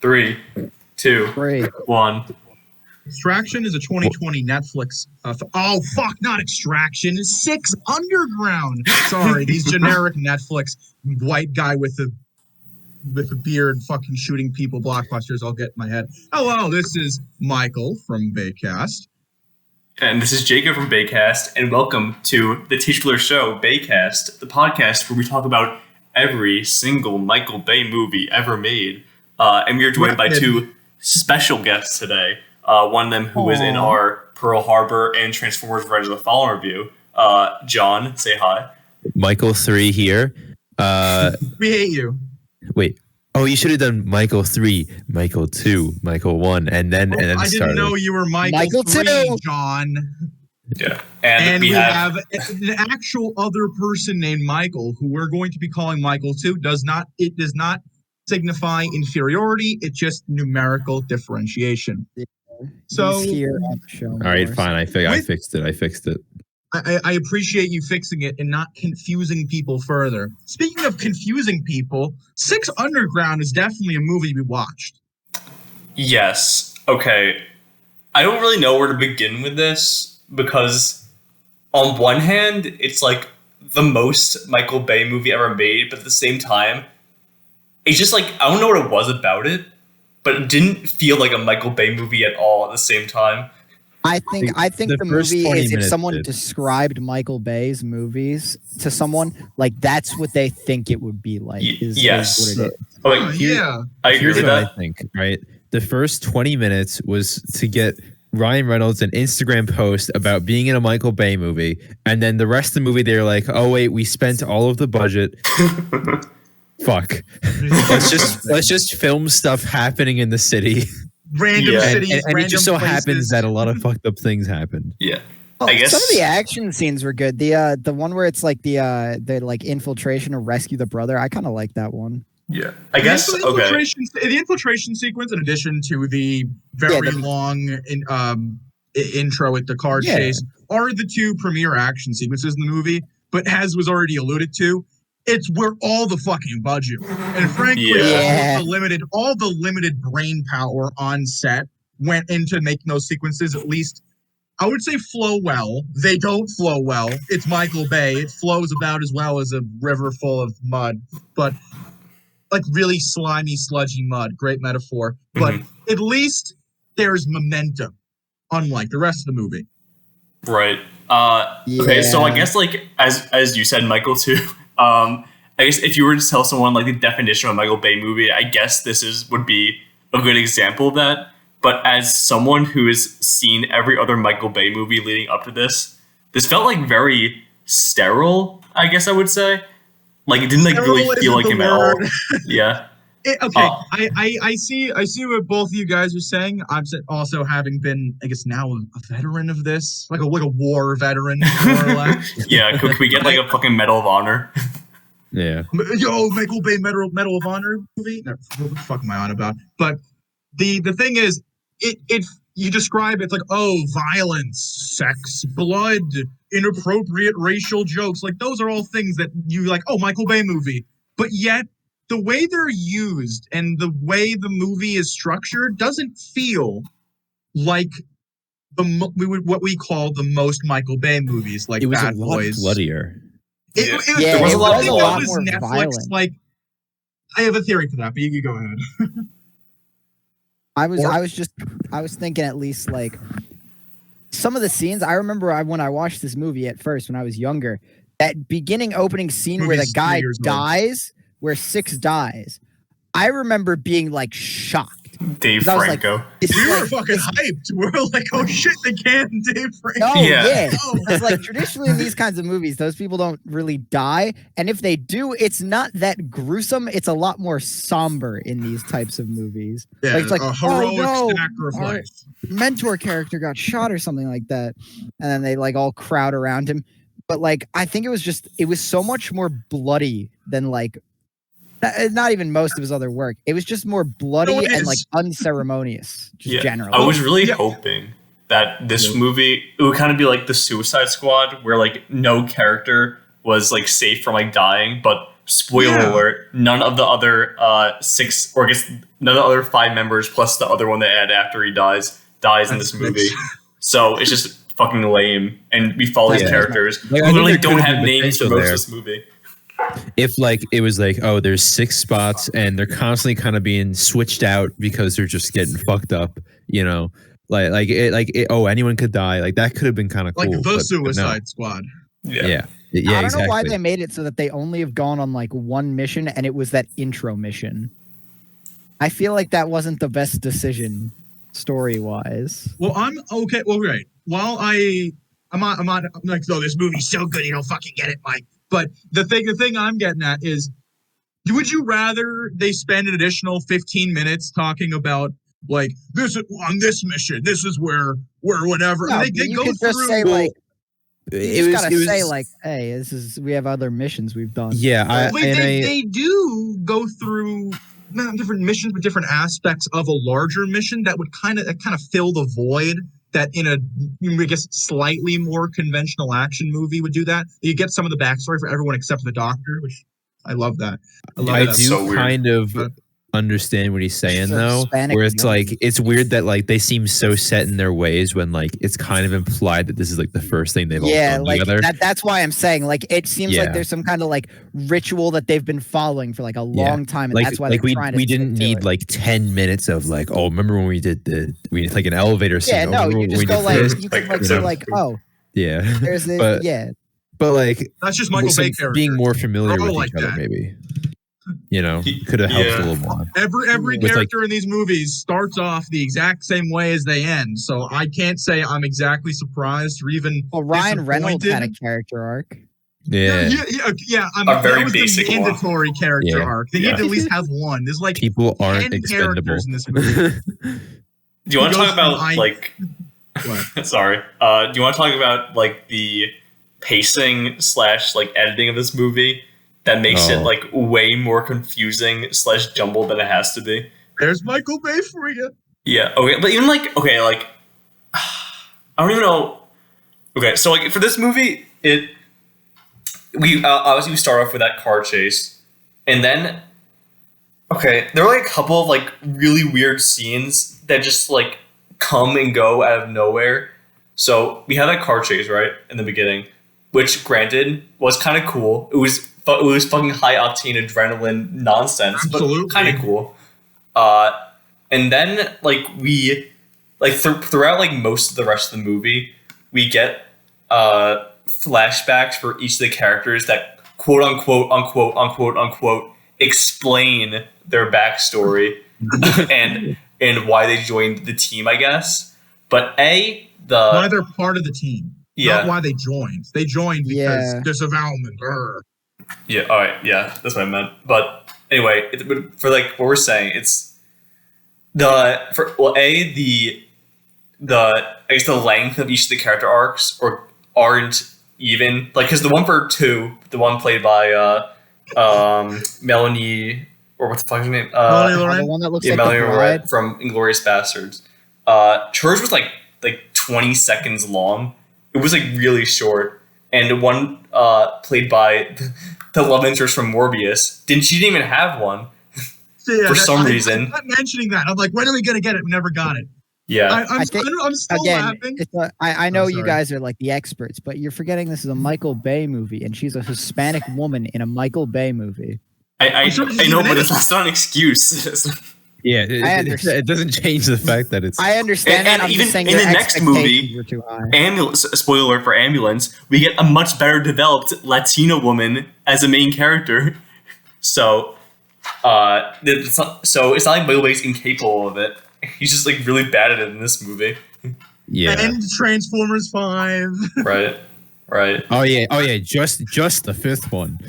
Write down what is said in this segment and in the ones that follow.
3, 2, Great. 1. Extraction is a 2020 Netflix. Not Extraction. It's Six Underground. Sorry, these generic Netflix white guy with a beard fucking shooting people blockbusters. I'll get in my head. Hello, this is Michael from Baycast. And this is Jacob from Baycast, and welcome to the titular show, Baycast, the podcast where we talk about every single Michael Bay movie ever made. And we are joined by two special guests today. One of them who was in our Pearl Harbor and Transformers Rise of the Fallen review. John, say hi. Michael 3 here. We hate you. Wait. Oh, you should have done Michael 3, Michael 2, Michael 1, and then I didn't know you were Michael 3, 2. John. Yeah. And we have an actual other person named Michael who we're going to be calling Michael 2. It does not signify inferiority. It's just numerical differentiation. Yeah. So He's here on the show. all right, fine. I fixed it. I appreciate you fixing it and not confusing people further. Speaking of confusing people, Six Underground is definitely a movie we watched. Yes. Okay. I don't really know where to begin with this because on one hand, it's like the most Michael Bay movie ever made, but at the same time, it's just like, I don't know what it was about it, but it didn't feel like a Michael Bay movie at all at the same time. I think the first movie 20 is if minutes someone did. described Michael Bay's movies to someone, like that's what they think it would be like. Is Yes. what it is. Oh, Oh, yeah. I agree Here's with what that. I think, right? The first 20 minutes was to get Ryan Reynolds an Instagram post about being in a Michael Bay movie, and then the rest of the movie they're like, oh wait, we spent all of the budget. Fuck. let's just film stuff happening in the city. Random Yeah. cities, And random it just so places. happens that a lot of fucked up things happened. Yeah. Oh, I guess some of the action scenes were good. The one where it's like the like infiltration to rescue the brother. I kind of like that one. Yeah. I guess The infiltration sequence, in addition to the very the- long intro with the car chase, are the two premier action sequences in the movie. But as was already alluded to, it's where all the fucking budget and frankly Yeah. all the limited brain power on set went into making those sequences at least. I would say flow well. They don't flow well. It's Michael Bay. It flows about as well as a river full of mud, but like really slimy, sludgy mud. Great metaphor. But at least there's momentum, unlike the rest of the movie. Right. Okay, so I guess like as you said, Michael too. I guess if you were to tell someone like the definition of a Michael Bay movie, I guess would be a good example of that. But as someone who has seen every other Michael Bay movie leading up to this felt like very sterile, I guess I would say. Like it didn't like Sterile really feel isn't like the him at all. word. Yeah. I see what both of you guys are saying. I'm also having been, I guess, now a veteran of this, like a war veteran, more or less. Yeah, could we get like a fucking Medal of Honor? Yeah. Yo, Michael Bay Medal of Honor movie. No, what the fuck am I on about? But the thing is, it you describe it's like, oh, violence, sex, blood, inappropriate racial jokes. Like those are all things that you like. Oh, Michael Bay movie. But yet, the way they're used and the way the movie is structured doesn't feel like what we call the most Michael Bay movies, like It was Bad a lot Boys. bloodier. It There was a lot more Netflix. violent. Like, I have a theory for that, but you go ahead. I was thinking at least like some of the scenes. I remember when I watched this movie at first when I was younger. That beginning opening scene where the Movie's 3 guy years old. dies, where Six dies. I remember being like shocked. Dave 'Cause I was like, Franco. This We is were like- fucking hyped. We're like, oh shit, they can, Dave Franco. No, Yeah. It's like traditionally in these kinds of movies, those people don't really die. And if they do, it's not that gruesome. It's a lot more somber in these types of movies. Yeah, Like, it's like, a heroic oh, no, sacrifice. mentor character got shot or something like that. And then they like all crowd around him. But like, I think it was so much more bloody than like, not even most of his other work. It was just more bloody No, it and is. like unceremonious, just generally. I was really Yeah. hoping that this movie, it would kind of be like the Suicide Squad, where like no character was like safe from like dying, but spoiler alert, none of the other 6, or I guess none of the other 5 members plus the other one they add after he dies in this movie. So it's just fucking lame, and we follow these characters who literally don't have names for most of this movie. If like it was like, oh, there's 6 spots and they're constantly kind of being switched out because they're just getting fucked up, you know, oh, anyone could die, like that could have been kind of cool, like the Suicide Squad. Yeah, I don't know why they made it so that they only have gone on like one mission, and it was that intro mission. I feel like that wasn't the best decision story wise. Well, I'm okay. Well, right. While I'm not like, oh, this movie's so good, you don't fucking get it, Mike. But the thing I'm getting at is, would you rather they spend an additional 15 minutes talking about like this on this mission? This is where whatever. No, they you go could through. just say like, you just gotta say was, like, hey, we have other missions we've done. Yeah, they do go through not different missions, but different aspects of a larger mission that would kind of fill the void that in a, I guess, slightly more conventional action movie would do that. You get some of the backstory for everyone except for the Doctor, which I love that. I do kind of understand what he's saying though, where it's like it's weird that like they seem so set in their ways when like it's kind of implied that this is like the first thing they've all done like together. That's why I'm saying like it seems like there's some kind of like ritual that they've been following for like a long time, and like, that's why like they're trying to we didn't need like 10 minutes of like, oh, remember when we did like an elevator scene? Yeah, no, you just go like you can like say like, oh, yeah, there's this, but like that's just Michael Bay character. Being more familiar with like each other, that. maybe. You know, could have helped a little more. Every character in these movies starts off the exact same way as they end, so I can't say I'm exactly surprised or even. Well, Ryan Reynolds had a character arc. Yeah. A very basic mandatory character arc. They need to at least have one. There's like people aren't 10 expendable characters in this movie. Do you want to talk about like? What? Sorry. Do you want to talk about like the pacing / like editing of this movie? That makes it like way more confusing / jumbled than it has to be. There's Michael Bay for you. Yeah. Okay. But even like I don't even know. Okay. So like for this movie, we obviously we start off with that car chase, and then there are like a couple of like really weird scenes that just like come and go out of nowhere. So we had that car chase right in the beginning, which granted was kind of cool. It was fucking high octane adrenaline nonsense, absolutely, but kind of cool. And then like we like throughout like most of the rest of the movie, we get flashbacks for each of the characters that quote unquote explain their backstory and why they joined the team, I guess. But why they're part of the team. Yeah. Not why they joined. They joined because disavowalment. Yeah, all right, yeah, that's what I meant. But anyway, for like what we're saying, it's I guess the length of each of the character arcs aren't even like, because the one for 2, the one played by Melanie, or what the fuck is her name? The one that looks like Melanie the bride from Inglourious Bastards. Hers was like 20 seconds long. It was like really short. And the one played by the love interest from Morbius, she didn't even have one for some reason. I'm not mentioning that. I'm like, when are we gonna get it? We never got it. Yeah, I'm still laughing. I know you guys are like the experts, but you're forgetting this is a Michael Bay movie, and she's a Hispanic woman in a Michael Bay movie. I know, but that's not an excuse. Yeah, it doesn't change the fact that it's. I understand, and even in the next movie, spoiler alert for Ambulance, we get a much better developed Latina woman as a main character. So, it's not like Michael Bay's incapable of it. He's just like really bad at it in this movie. Yeah. And Transformers 5. Right. Oh yeah. Just the 5th one.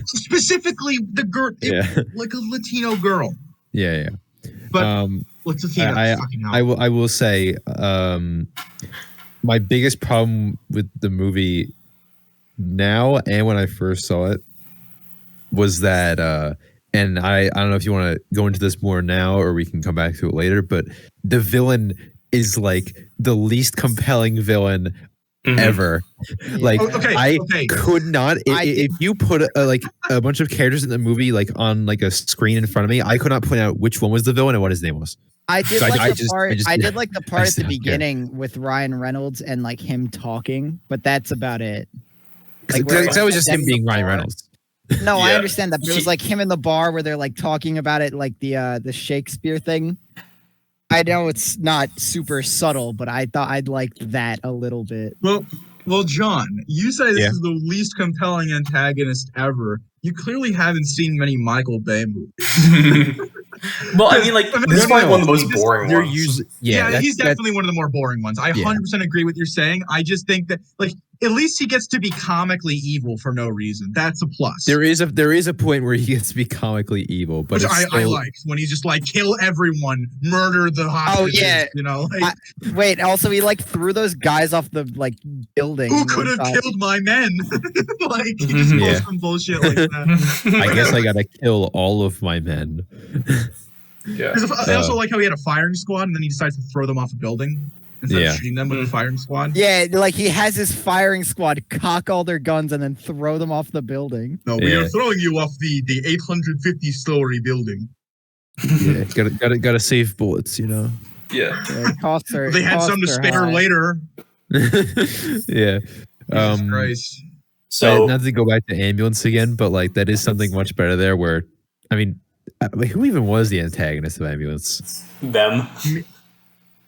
Specifically, the girl, like a Latino girl. Yeah. But let's just I will say, my biggest problem with the movie now and when I first saw it was that, and I don't know if you want to go into this more now or we can come back to it later, but the villain is like the least compelling villain ever. Like I Okay. could not. If you put a bunch of characters in the movie like on like a screen in front of me, I could not point out which one was the villain and what his name was. I did So like I the just- part. I just- I did like the part at the don't care. beginning with Ryan Reynolds and like him talking, but that's about it. Like, Because that was just him them being the Ryan bar. Reynolds. No, I Yeah. understand that, but it was like him in the bar where they're like talking about it, like the Shakespeare thing. I know it's not super subtle, but I thought I'd liked that a little bit. Well, John, you say this Yeah. is the least compelling antagonist ever. You clearly haven't seen many Michael Bay movies. Well, I mean, like, this is probably one of the most boring They're ones. usually He's definitely one of the more boring ones. I 100% agree with you're saying. I just think that, like, at least he gets to be comically evil for no reason. That's a plus. there is a point where he gets to be comically evil, but Which it's I still, liked when he's just like, kill everyone, murder the hostages. yeah. You know, like, Wait, also he like threw those guys off the like building. who could have killed my men? Like, he just Mhm. pulls Yeah. some bullshit like that. I guess I gotta kill all of my men. Yeah. I also like how he had a firing squad and then he decides to throw them off a building instead Yeah. of shooting them with the firing squad. Yeah, like he has his firing squad cock all their guns and then throw them off the building. No, we Yeah. are throwing you off the 850-story building. Yeah, gotta save bullets, you know. Yeah. Yeah, costs are. They had costs some to are spare high. later. Yeah. Jesus Christ. So, not to go back to ambulance again, but like that is something much better there. Where, I mean, like, who even was the antagonist of ambulance? them.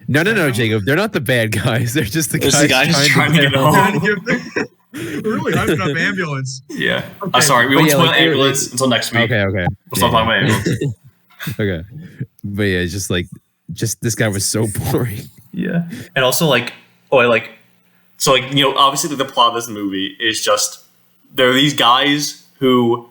No, Jacob. They're not the bad guys. They're just the It's guys the guys trying to get home. Trying to give- We're really hyping up ambulance. Yeah. Okay. Sorry, we But won't yeah, spoil like, ambulance until next week. Okay. We'll stop talking about ambulance. Okay. But yeah, it's just this guy was so boring. Yeah. And also, like, so, like, you know, obviously the plot of this movie is just there are these guys who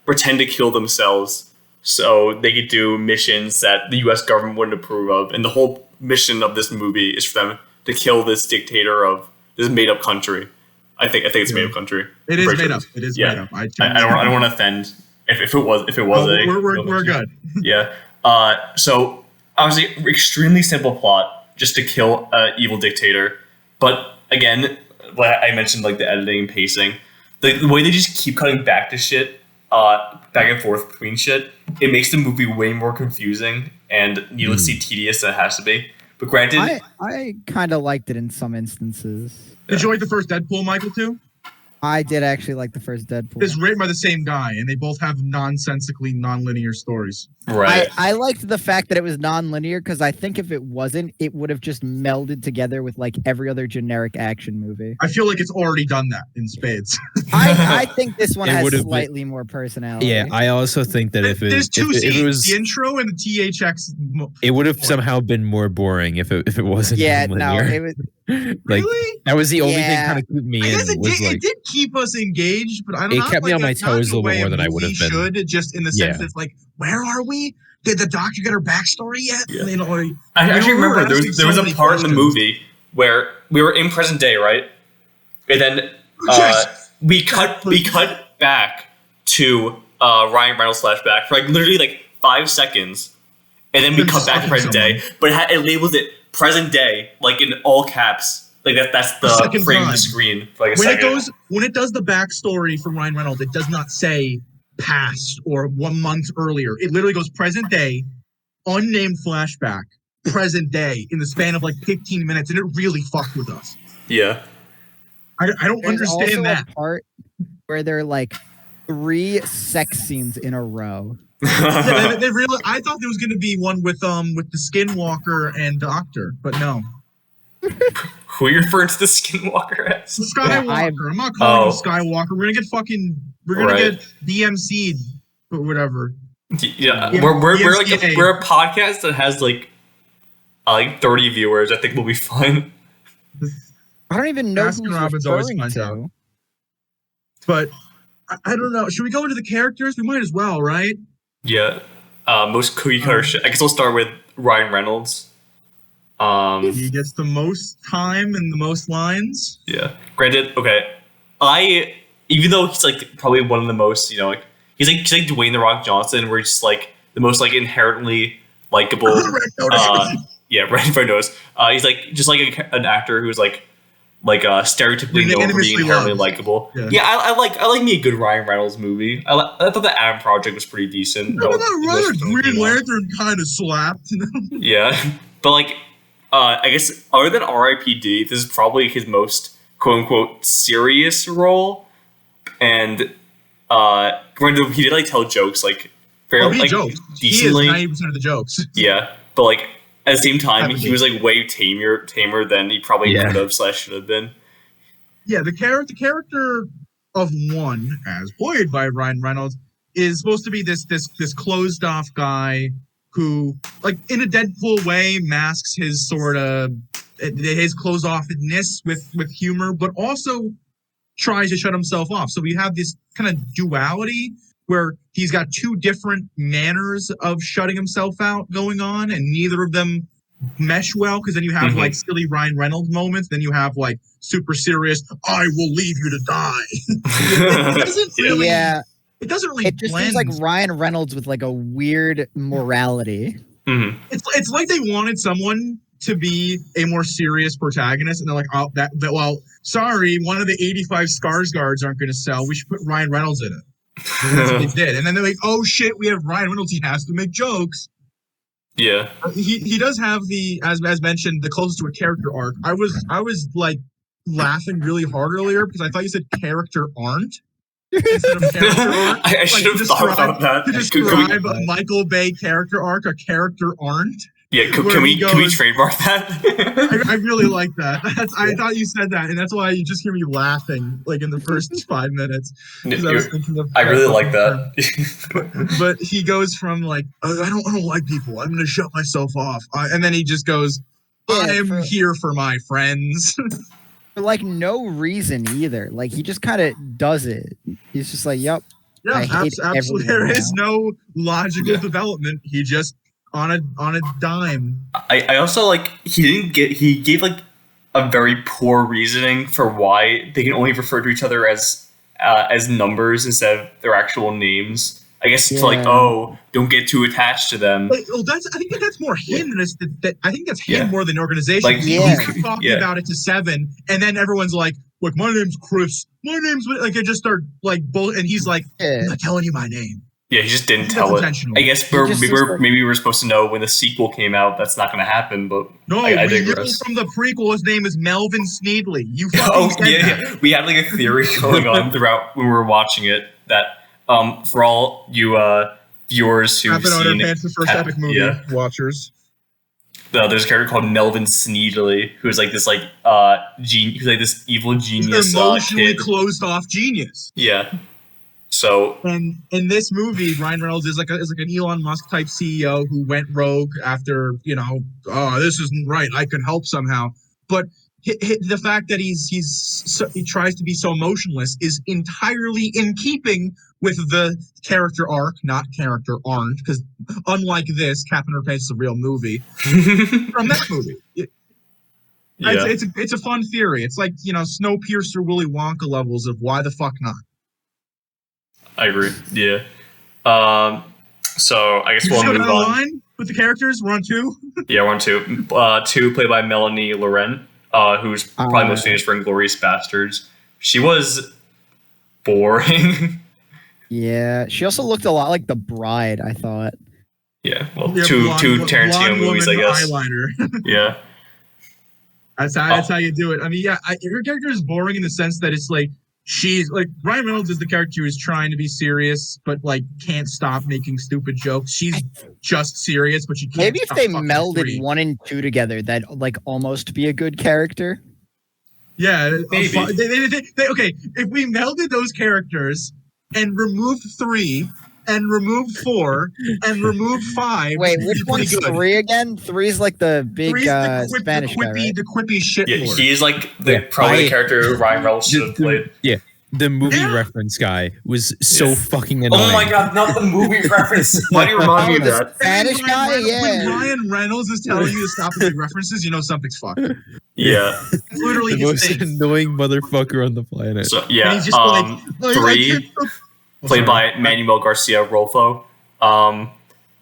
pretend to kill themselves so they could do missions that the U.S. government wouldn't approve of. And the whole mission of this movie is for them to kill this dictator of this made-up country. I think it's made-up country. It is Pretty made sure up. It is Yeah. made up. I don't want to offend if it was We're good. Yeah. So obviously, extremely simple plot, just to kill an evil dictator. But again, like I mentioned, like the editing and pacing, the way they just keep cutting back to shit, back and forth between shit, it makes the movie way more confusing and needlessly tedious than it has to be. But granted, I kind of liked it in some instances. Did you like the first Deadpool, Michael, too? I did actually like the first Deadpool. It's written by the same guy, and they both have nonsensically non-linear stories. right? I liked the fact that it was non-linear because I think if it wasn't, it would have just melded together with like every other generic action movie. I feel like it's already done that in spades. I think this one It has would have been- slightly more personality. Yeah, I also think that if There's two if scenes, it was, the intro and the THX. it would have somehow been more boring if it wasn't. Yeah, no, linear. it was. Like Really? that was the only thing Yeah. kind of kept me I in. guess it Was did, like it did keep us engaged, but I don't It know. kept me on my toes a little bit more than I would have been. Should, just in the sense Yeah. that it's like, where are we? Did the doctor get her backstory yet? Yeah. And, you know, like, I actually we were remember there asking was, there was so a many part in the questions. movie where we were in present day, right? And then Yes. we cut back to Ryan Reynolds flashback for like literally like 5 seconds, and then we Them cut back to sucking present day. But it labeled it present day, like in all caps. Like that's the second frame of time. the screen for like a when it second. goes, when it does the backstory from Ryan Reynolds, it does not say past or 1 month earlier. It literally goes present day, unnamed flashback, present day in the span of like 15 minutes, and it really fucked with us. Yeah. I don't There's also understand that. a part where there are like 3 sex scenes in a row. Yeah, they really. I thought there was going to be one with the Skinwalker and Doctor, but no. Who are you referring to the Skinwalker as? Skywalker. I'm not calling him Skywalker. We're gonna Right. get DMC'd, but whatever. Yeah, Yeah, we're like DMCA. we're a podcast that has like 30 viewers. I think we'll be fine. I don't even know Baskin who's Robbins always referring finds to. out. But I don't know. Should we go into the characters? We might as well, right? Yeah. Most cookie cutter shit. I guess we'll start with Ryan Reynolds. He gets the most time and the most lines. Yeah. Granted, okay. Even though he's like probably one of the most, you know, like he's like Dwayne the Rock Johnson, where he's just like the most like inherently likable. Yeah, right in front of us. He's like just like an actor who's like like stereotypically known for being inherently likable. Yeah, I like me a good Ryan Reynolds movie. I thought the Adam Project was pretty decent. Green Lantern kind of slapped. Yeah, but like, I guess other than R.I.P.D., this is probably his most quote unquote serious role, and granted, he did like tell jokes like fairly like decently. He is 90% of the jokes. Yeah, but like at the same time, he was like way tamer than he probably could have / should have been. Yeah, the character of one, as played by Ryan Reynolds, is supposed to be this closed off guy who, like in a Deadpool way, masks his sort of his closed offness with humor, but also tries to shut himself off. So we have this kind of duality where he's got two different manners of shutting himself out going on, and neither of them mesh well, because then you have like silly Ryan Reynolds moments, then you have like super serious, I will leave you to die. It doesn't really, it doesn't really it just blend. seems like Ryan Reynolds with like a weird morality. It's like they wanted someone to be a more serious protagonist, and they're like, oh, well, sorry, one of the 85 Skarsgårds aren't going to sell. We should put Ryan Reynolds in it. And that's what they did. And then they're like, oh shit, we have Ryan Reynolds. He has to make jokes. Yeah, he does have the, as mentioned, the closest to a character arc. I was like laughing really hard earlier because I thought you said character aren't instead of character arc. I should have thought about that. To describe a Michael Bay character arc, a character aren't. Yeah, can we trademark that? I really like that. I thought you said that, and that's why you just hear me laughing like in the first 5 minutes. I really like that. but he goes from like, I don't like people. I'm going to shut myself off, and then he just goes, I'm here for my friends. For like no reason either. Like he just kind of does it. He's just like, yep. Yeah, absolutely. There is no logical development. He just on a dime. I also like he gave like a very poor reasoning for why they can only refer to each other as numbers instead of their actual names. I guess it's like, oh, don't get too attached to them. Well, I think that's more him than I think that's him more than the organization. Like, he's talking about it to Seven, and then everyone's like, look, my name's Chris. My name's like, they just start like and he's like, I'm not telling you my name. Yeah, he just didn't tell it. I guess maybe we were supposed to know when the sequel came out that's not going to happen, but no, I we knew digress. from the prequel his name is Melvin Sneedley. You fucking said that. We had like a theory going on throughout when we were watching it that for all you viewers who've seen the first epic movie watchers. There's a character called Melvin Sneedley who's like this who's like this evil genius. He's an emotionally closed off genius. Yeah. So, and in this movie, Ryan Reynolds is like an Elon Musk type CEO who went rogue after, this isn't right. I can help somehow. But the fact that he tries to be so emotionless is entirely in keeping with the character arc, not character aren't, because unlike this, Captain Underpants is a real movie from that movie. It's a fun theory. It's like, Snowpiercer Willy Wonka levels of why the fuck not. I agree. Yeah. So I guess we'll move on. Line with the characters. We're on 2. Yeah, we're on 2. 2 played by Melanie Laurent, who's probably most famous for Inglourious Bastards. She was boring. Yeah, she also looked a lot like the Bride, I thought. Yeah, well, two Tarantino movies, I guess. Eyeliner. Yeah. That's how you do it. I mean, her character is boring in the sense that it's like, she's like, Ryan Reynolds is the character who is trying to be serious, but like can't stop making stupid jokes. She's just serious, but she can't. Maybe if they melded 1 and 2 together, that'd like almost be a good character. Yeah, maybe. Okay, if we melded those characters and removed 3 and removed 4 and removed 5. Wait, which one's 3 again? 3's like the big Spanish guy, right? The quippy shit. Yeah, he's like probably the character Ryan Reynolds should have played. Yeah, the movie reference guy was so fucking annoying. Oh my god, not the movie reference. Why do you remind me of that? Spanish guy, When Ryan Reynolds is telling you to stop making references, you know something's fucked. Yeah. It's literally the most annoying motherfucker on the planet. So, yeah, he's just 3... played by Manuel Garcia Rolfo.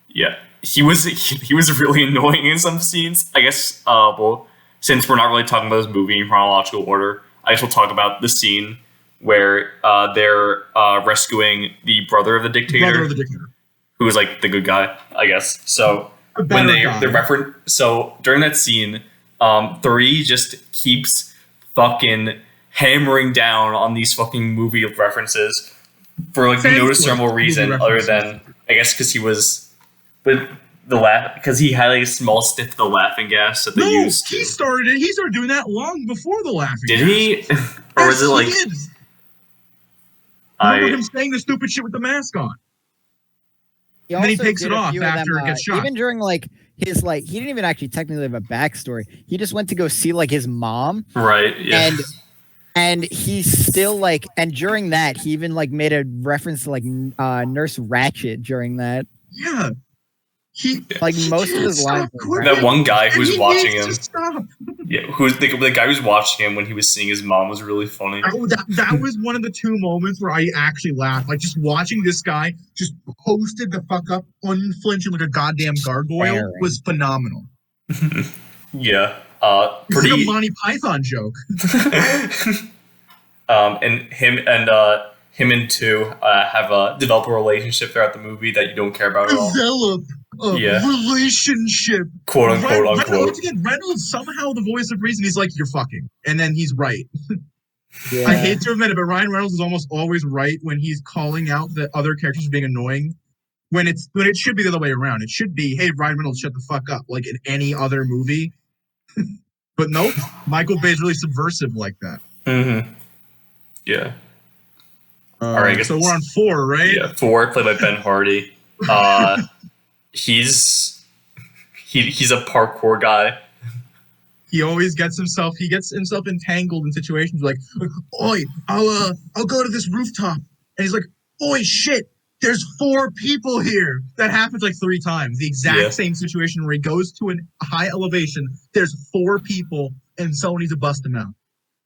Yeah, he was really annoying in some scenes. I guess. since we're not really talking about this movie in chronological order, I guess we'll talk about the scene where they're rescuing the brother of the dictator, who is like the good guy, I guess. So when they reference, so during that scene, 3 just keeps fucking hammering down on these fucking movie references for like no discernible reason other than I guess because he was with the laugh because he had like a small sniff of the laughing gas that they used. He started doing that long before the laughing gas. Did he? Or was it like I remember him saying the stupid shit with the mask on. And then he takes it off after it gets shot. Even during like his like he didn't even actually technically have a backstory. He just went to go see like his mom. Right. Yeah. And he's still like, and during that, he even like made a reference to like Nurse Ratched during that. Yeah. Like most of his lines. That one guy who's watching him. Yeah, who's the guy who's watching him when he was seeing his mom was really funny. That was one of the 2 moments where I actually laughed. Like just watching this guy just posted the fuck up, unflinching like a goddamn gargoyle was phenomenal. Yeah. It's like a Monty Python joke. And him and 2 have develop a relationship throughout the movie that you don't care about at all. Develop a relationship, quote unquote. Once again, Reynolds somehow the voice of reason. He's like, "You're fucking," and then he's right. Yeah. I hate to admit it, but Ryan Reynolds is almost always right when he's calling out the other characters being annoying. When it should be the other way around. It should be, "Hey, Ryan Reynolds, shut the fuck up," like in any other movie. But nope, Michael Bay's really subversive like that. Mm-hmm. Yeah. All right, so we're on 4, right? Yeah, 4, played by Ben Hardy. He's a parkour guy. He always gets himself entangled in situations like, "Oi, I'll go to this rooftop," and he's like, "Oi, shit, there's 4 people here." That happens like 3 times. The exact same situation where he goes to a high elevation. There's 4 people, and someone needs to bust him out.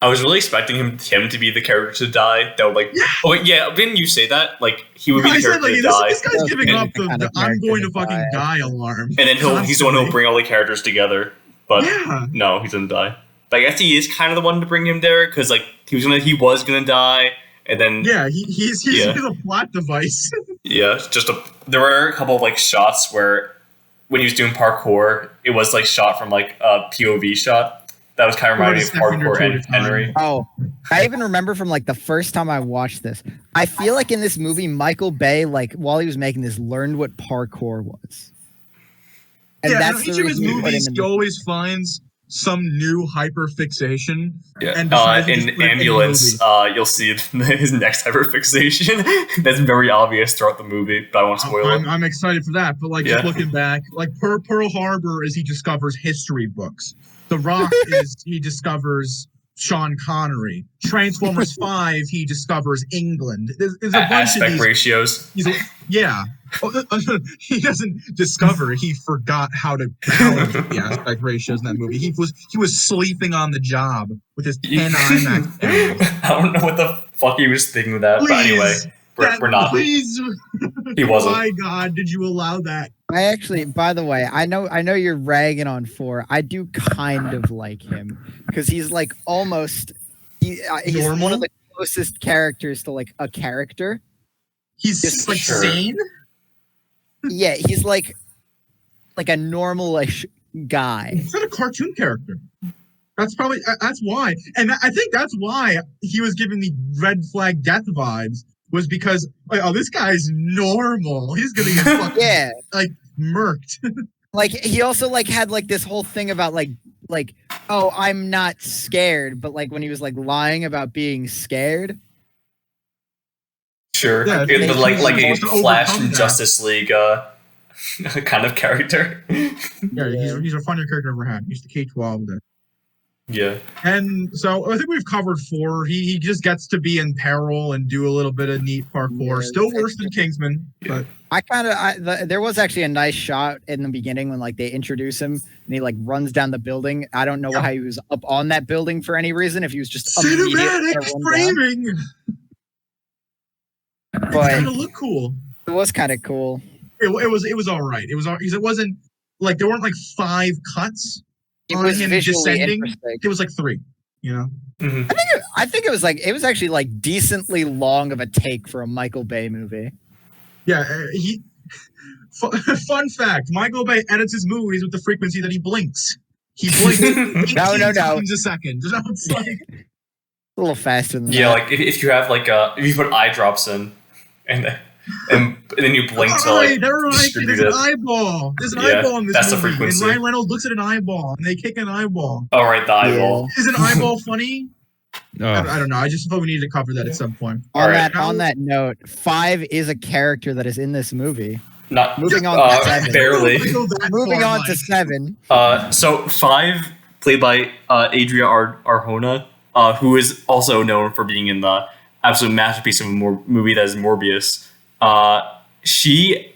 I was really expecting him to be the character to die. That would like, didn't you say that? Like he would be the character to die. This guy's giving up the "I'm going to fucking die" alarm. And then he's the one who'll bring all the characters together. But no, he doesn't die. But I guess he is kind of the one to bring him there because like he was gonna die, and then he's a plot device. There were a couple of like shots where when he was doing parkour, it was like shot from like a POV shot. That was kind of reminding me of Parkour and Henry. Oh, I even remember from like the first time I watched this. I feel like in this movie, Michael Bay, like while he was making this, learned what parkour was. And that's in each of his movies, he always finds some new hyperfixation. Yeah. In Ambulance, you'll see his next hyperfixation. That's very obvious throughout the movie, but I won't spoil it. I'm excited for that. But like just looking back, like Pearl Harbor is he discovers history books. The Rock is he discovers Sean Connery. Transformers 5, he discovers England. There's a bunch aspect of these ratios. He doesn't discover. He forgot how to balance the aspect ratios in that movie. He was sleeping on the job with his 10 IMAX cameras. I don't know what the fuck he was thinking of that. But anyway, we're not. Please. He wasn't. Oh my God, did you allow that? I actually, by the way, I know you're ragging on 4. I do kind of like him because he's like almost he's one of the closest characters to like a character. He's just like sane. Yeah, he's like a normal-ish guy. He's not a cartoon character. That's why, and I think that's why he was giving the Red Flag Death vibes. Was because this guy's normal. He's gonna get fucking like murked. Like he also like had like this whole thing about like oh, I'm not scared, but like when he was like lying about being scared. Sure, it was like a Flash from Justice League kind of character. He's a funnier character I've ever had. He's the K-12 there. Yeah. And so I think we've covered 4. He just gets to be in peril and do a little bit of neat parkour. Still worse than Kingsman. But there was actually a nice shot in the beginning when like they introduce him and he like runs down the building. I don't know how he was up on that building for any reason. If he was just cinematic framing. But it looked cool. It was kind of cool. It was all right. It wasn't like there weren't like 5 cuts. It on was him visually descending, interesting. it was like 3. You know, I think it was actually like decently long of a take for a Michael Bay movie. yeah. Fun fact: Michael Bay edits his movies with the frequency that he blinks. He blinks 18 times a second. So it's like A little faster than Yeah, that. like if you have like if you put eye drops in, and then you blink to like distribute there's an it. eyeball. There's an Yeah, eyeball in this that's the movie, and frequency. Ryan Reynolds looks at an eyeball, and they kick an eyeball. Oh right, the eyeball. Is an eyeball funny? Oh, I don't know. I just thought we needed to cover that at some point. On Alright. that note, 5 is a character that is in this movie. Not Moving on to 7. barely. I go that Moving far, on to Mike. 7. So 5, played by Adria Arjona, who is also known for being in the absolute masterpiece of a movie that is Morbius. She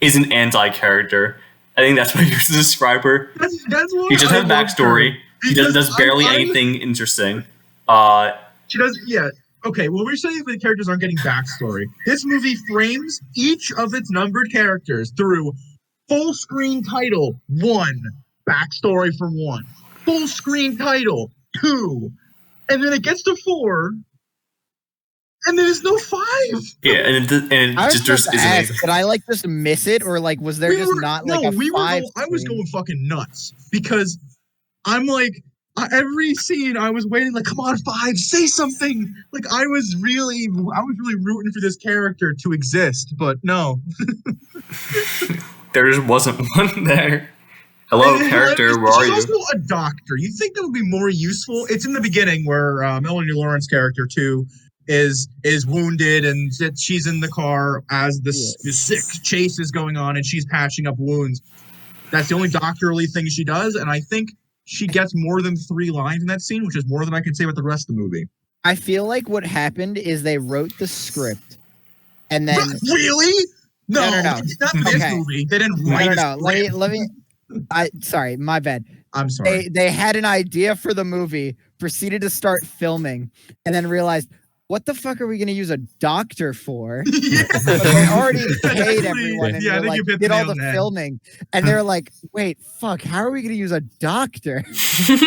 is an anti-character. I think that's what you used to describe her. That's what He just has a I love backstory. her. He Because does barely I'm- anything interesting. She does, yeah. Okay, well, we're saying the characters aren't getting backstory. This movie frames each of its numbered characters through full screen title 1, backstory for 1, full screen title 2, and then it gets to 4, and then there's no 5. Yeah, and it I was just supposed to isn't. ask, did I like just miss it, or like was there just not like a 5? I was screen? going fucking nuts because I'm like, every scene I was waiting, like, come on, 5, say something. Like I was really rooting for this character to exist, but no. There just wasn't one there. Hello, And character, where are she's you? also a doctor. You think that would be more useful? It's in the beginning where Melanie Lawrence character too is wounded, and she's in the car as the sick chase is going on, and she's patching up wounds. That's the only doctorly thing she does, and I think she gets more than 3 lines in that scene, which is more than I can say about the rest of the movie. I feel like what happened is they wrote the script, and then Really? No. No. Not for this Okay. movie. They didn't write no. a script. Let me. Sorry, my bad. I'm sorry. They had an idea for the movie, proceeded to start filming, and then realized, what the fuck are we going to use a doctor for? Yeah. But they already paid everyone and Yeah, I were think like, you've hit did the all nail the on the head. filming, and they're like, wait, fuck, how are we going to use a doctor?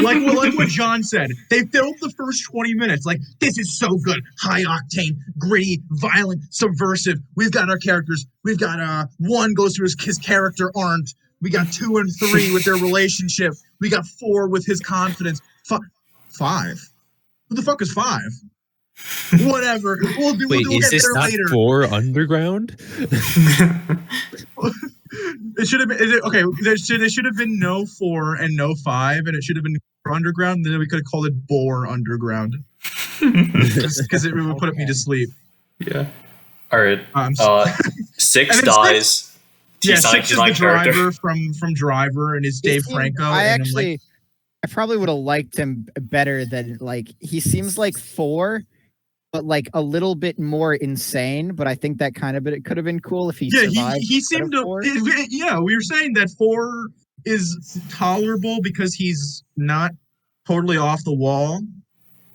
like what John said. They filmed the first 20 minutes. Like, this is so good. High octane, gritty, violent, subversive. We've got our characters. We've got 1 goes through his character arc. We got 2 and 3 with their relationship. We got 4 with his confidence. 5? Who the fuck is 5? Whatever. We'll wait, we'll is get this there not later. 4 Underground? It should have been okay. There should have been no 4 and no 5, and it should have been Underground. Then we could have called it Bore Underground, just because it would put me to sleep. Yeah. All right. I'm 6 And then dies. Yeah, He's not- 6 he's is not the a character. driver from Driver, and is Dave Franco. I probably would have liked him better than, like, he seems like 4, but like a little bit more insane. But I think that kind of it could have been cool if he survived. he seemed to. 4. Yeah, we were saying that 4 is tolerable because he's not totally off the wall.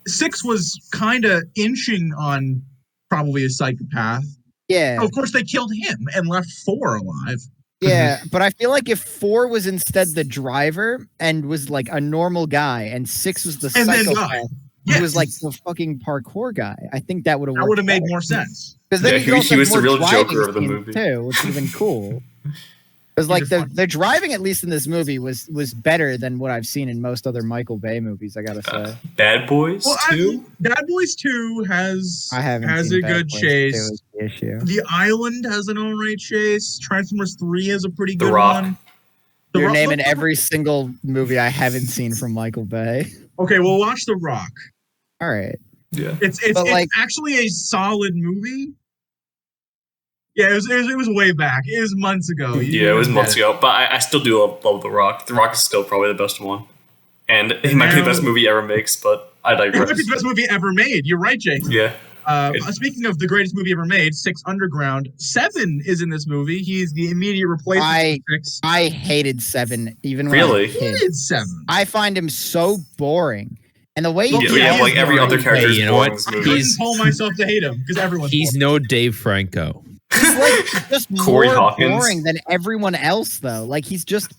6 was kind of inching on probably a psychopath. Yeah. Of course, they killed him and left 4 alive. Yeah, but I feel like if 4 was instead the driver and was like a normal guy, and 6 was the And then psychopath died. who Yes. was like the fucking parkour guy, I think that would have That would have made more sense. Because then Yeah, you could also he was have the more real driving Joker of the scenes, movie. too, which would have been cool. Because like He's a the driving, at least in this movie, was better than what I've seen in most other Michael Bay movies. I gotta say, Bad Boys Well, 2? Bad Boys 2 has I haven't has seen a Bad good Boys chase. 2 is the issue. The Island has an alright chase. Transformers 3 has a pretty The good Rock. one. The You're Rock- naming every single movie I haven't seen from Michael Bay. Okay, we'll watch The Rock. All right, Yeah. It's But, like- actually a solid movie. Yeah, it was way back. It was months ago. Yeah, it was months ago. But I still do love The Rock. The Rock is still probably the best one. And it might be the best movie he ever makes, but I It might digress. be the best movie ever made. You're right, Jake. Yeah. Speaking of the greatest movie ever made, 6 Underground. 7 is in this movie. He's the immediate replacement for 6. I hated 7 even when I Really? was a kid. It's 7. I find him so boring, and the way he Yeah, Yeah, like every other character is Hey, you know boring what? in this I movie. couldn't pull myself to hate him because everyone's He's boring. no Dave Franco. he's like just Corey more Hawkins. boring than everyone else, though. Like he's just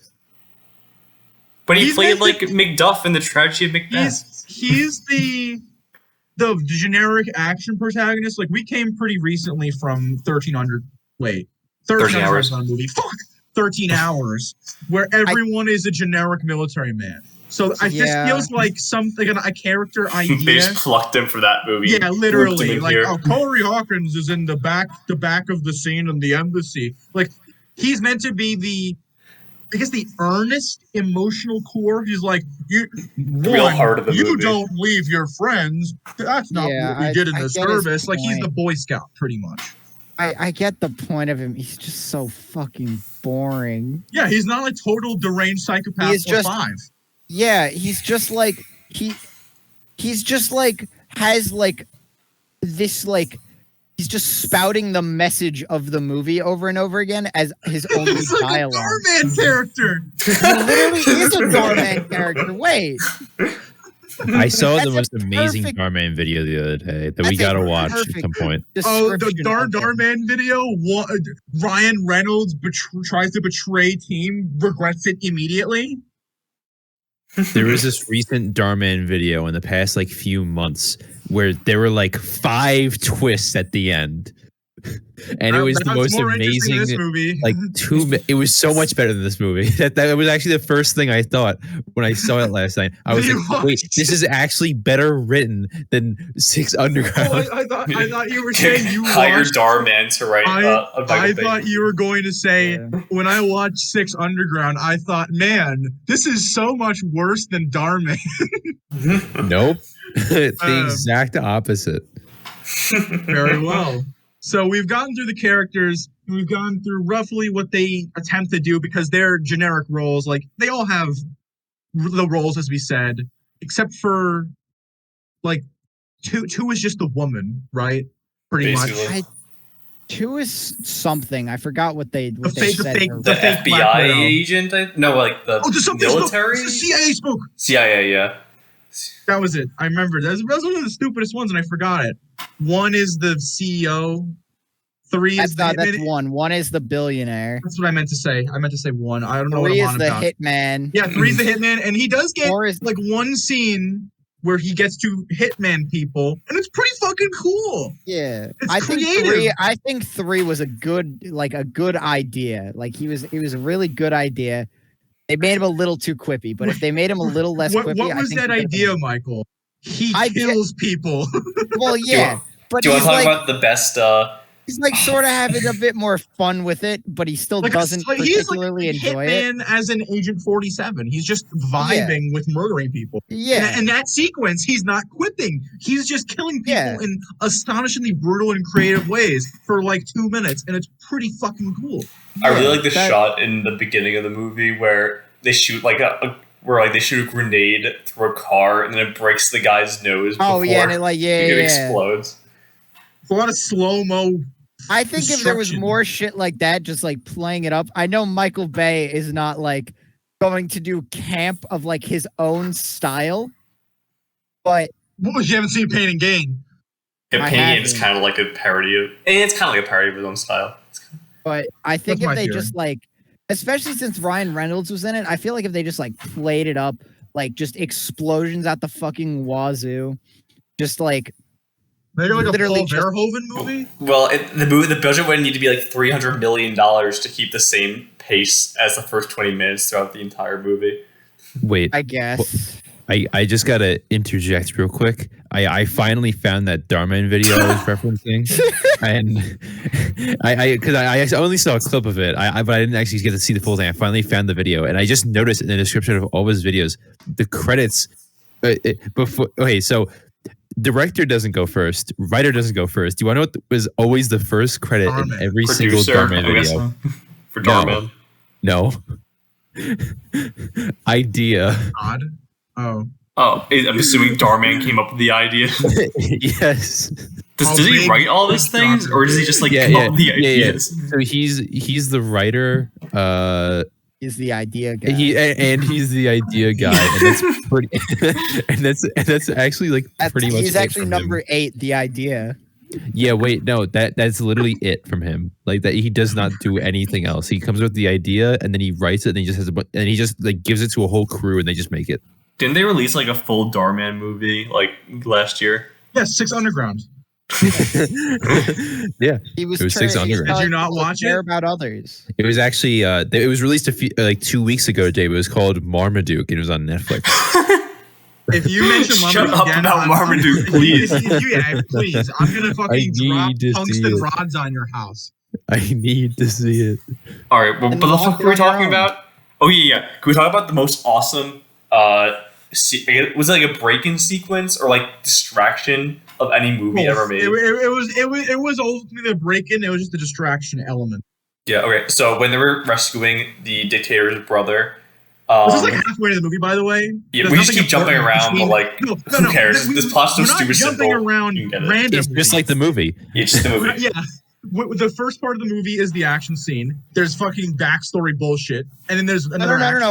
But he played like Macduff in the Tragedy of Macbeth. He's the generic action protagonist. Like, we came pretty recently from 13 hours on a movie. Fuck, 13 hours, where everyone is a generic military man. So this feels like something, a character idea. They just plucked him for that movie. Yeah, literally. Like, Corey Hawkins is in the back of the scene in the embassy. Like, he's meant to be the earnest, emotional core. He's like, you don't leave your friends. That's not what we did in the service. Like, he's the Boy Scout, pretty much. I get the point of him. He's just so fucking boring. Yeah, he's not like total deranged psychopath he's just, 5. Yeah, he's just like he's just like has like this like he's just spouting the message of the movie over and over again as his only dialogue. Like a Starman character. He literally is a Starman character. Wait. I saw the most amazing Starman video the other day that we gotta watch at some point. Oh, the Starman video? Ryan Reynolds tries to betray team, regrets it immediately? There was this recent Darman video in the past like few months where there were like 5 twists at the end. And it was the most amazing movie. Like it was so much better than this movie. That was actually the first thing I thought when I saw it last night. I was like, wait, this is actually better written than 6 Underground. Oh, I thought you were saying you hired Darman to write I thought you were going to say, when I watched 6 Underground, I thought, man, this is so much worse than Darman. Nope. It's the exact opposite. Very well. So we've gotten through the characters, and we've gone through roughly what they attempt to do, because they're generic roles. Like, they all have the roles, as we said, except for, like, two is just a woman, right? Pretty Basically. much. 2 is something. I forgot what they said. The FBI agent? The military? The CIA spook. CIA, yeah. That was it. I remember. That was one of the stupidest ones, and I forgot it. 1 is the CEO. 3 is that's 1. 1 is the billionaire. That's what I meant to say. I meant to say 1. I don't know what 3 I'm is on the about. hitman. Yeah, 3 is the hitman, and he does get 4 is like one scene where he gets to hitman people, and it's pretty fucking cool. Yeah, it's creative. I think 3 was a good idea. Like, it was a really good idea. They made him a little too quippy, but if they made him a little less quippy, what was that idea, Michael? He kills people. Well, yeah, but do you want to talk about the best? He's like sort of having a bit more fun with it, but he still doesn't particularly enjoy it. As an Agent 47, he's just vibing with murdering people. Yeah, and that sequence, he's not quipping. He's just killing people in astonishingly brutal and creative ways for like 2 minutes, and it's pretty fucking cool. I really like the shot in the beginning of the movie where they shoot they shoot a grenade through a car and then it breaks the guy's nose. And it explodes. It's a lot of slow-mo. I think if there was more shit like that, just like playing it up. I know Michael Bay is not like going to do camp of like his own style, but you haven't seen Pain and Gain. Yeah, Pain and Gain is kind of like a parody of, and it's kind of like a parody of his own style. But I think if they just like, especially since Ryan Reynolds was in it, I feel like if they just like played it up, like just explosions at the fucking wazoo, just like maybe like a Paul Verhoeven movie. Well, the budget would need to be like $300 million to keep the same pace as the first 20 minutes throughout the entire movie. Wait, I guess. I just gotta interject real quick. I finally found that Darman video I was referencing, and I only saw a clip of it. But I didn't actually get to see the full thing. I finally found the video, and I just noticed in the description of all his videos, the credits before. Okay, so director doesn't go first, writer doesn't go first. Do you want to know what was always the first credit in every single Darman video? So. For Darman, no. Idea. God. Oh, I'm assuming Darman came up with the idea. Yes. Does he write all these things, or does he just like come up with the ideas? Yeah. So he's the writer. Is the idea guy. He's the idea guy, and that's pretty. and that's actually like pretty much. He's actually number 8. The idea. Yeah, wait, no, that's literally it from him. Like that, he does not do anything else. He comes with the idea and then he writes it and he just has and he just like gives it to a whole crew and they just make it. Didn't they release like a full Darman movie like last year? Yeah, 6 Underground. Yeah, He was, it was 6 Underground. Did you not watch it? Care about others. It was actually it was released like 2 weeks ago, Dave. It was called Marmaduke and it was on Netflix. If you mention Shut Marmaduke up again, about Marmaduke, please. Yeah, please. I'm gonna fucking drop need to see tungsten it. rods on your house. I need to see it. All right, well, And but the walk fuck were we it on your talking own. about? Oh yeah. Can we talk about the most awesome? Was it like a break-in sequence or like distraction of any movie ever made? It was ultimately the break-in. It was just a distraction element. Yeah. Okay. So when they were rescuing the dictator's brother, This is like halfway to the movie, by the way. yeah, There's we just nothing keep jumping important around, between- but like, No, who cares? we- This plot's so we're not stupid jumping simple. around You can get it. randomly. It's just like the movie. It's just the movie. Yeah. The first part of the movie is the action scene. There's fucking backstory bullshit, and then there's another. No. action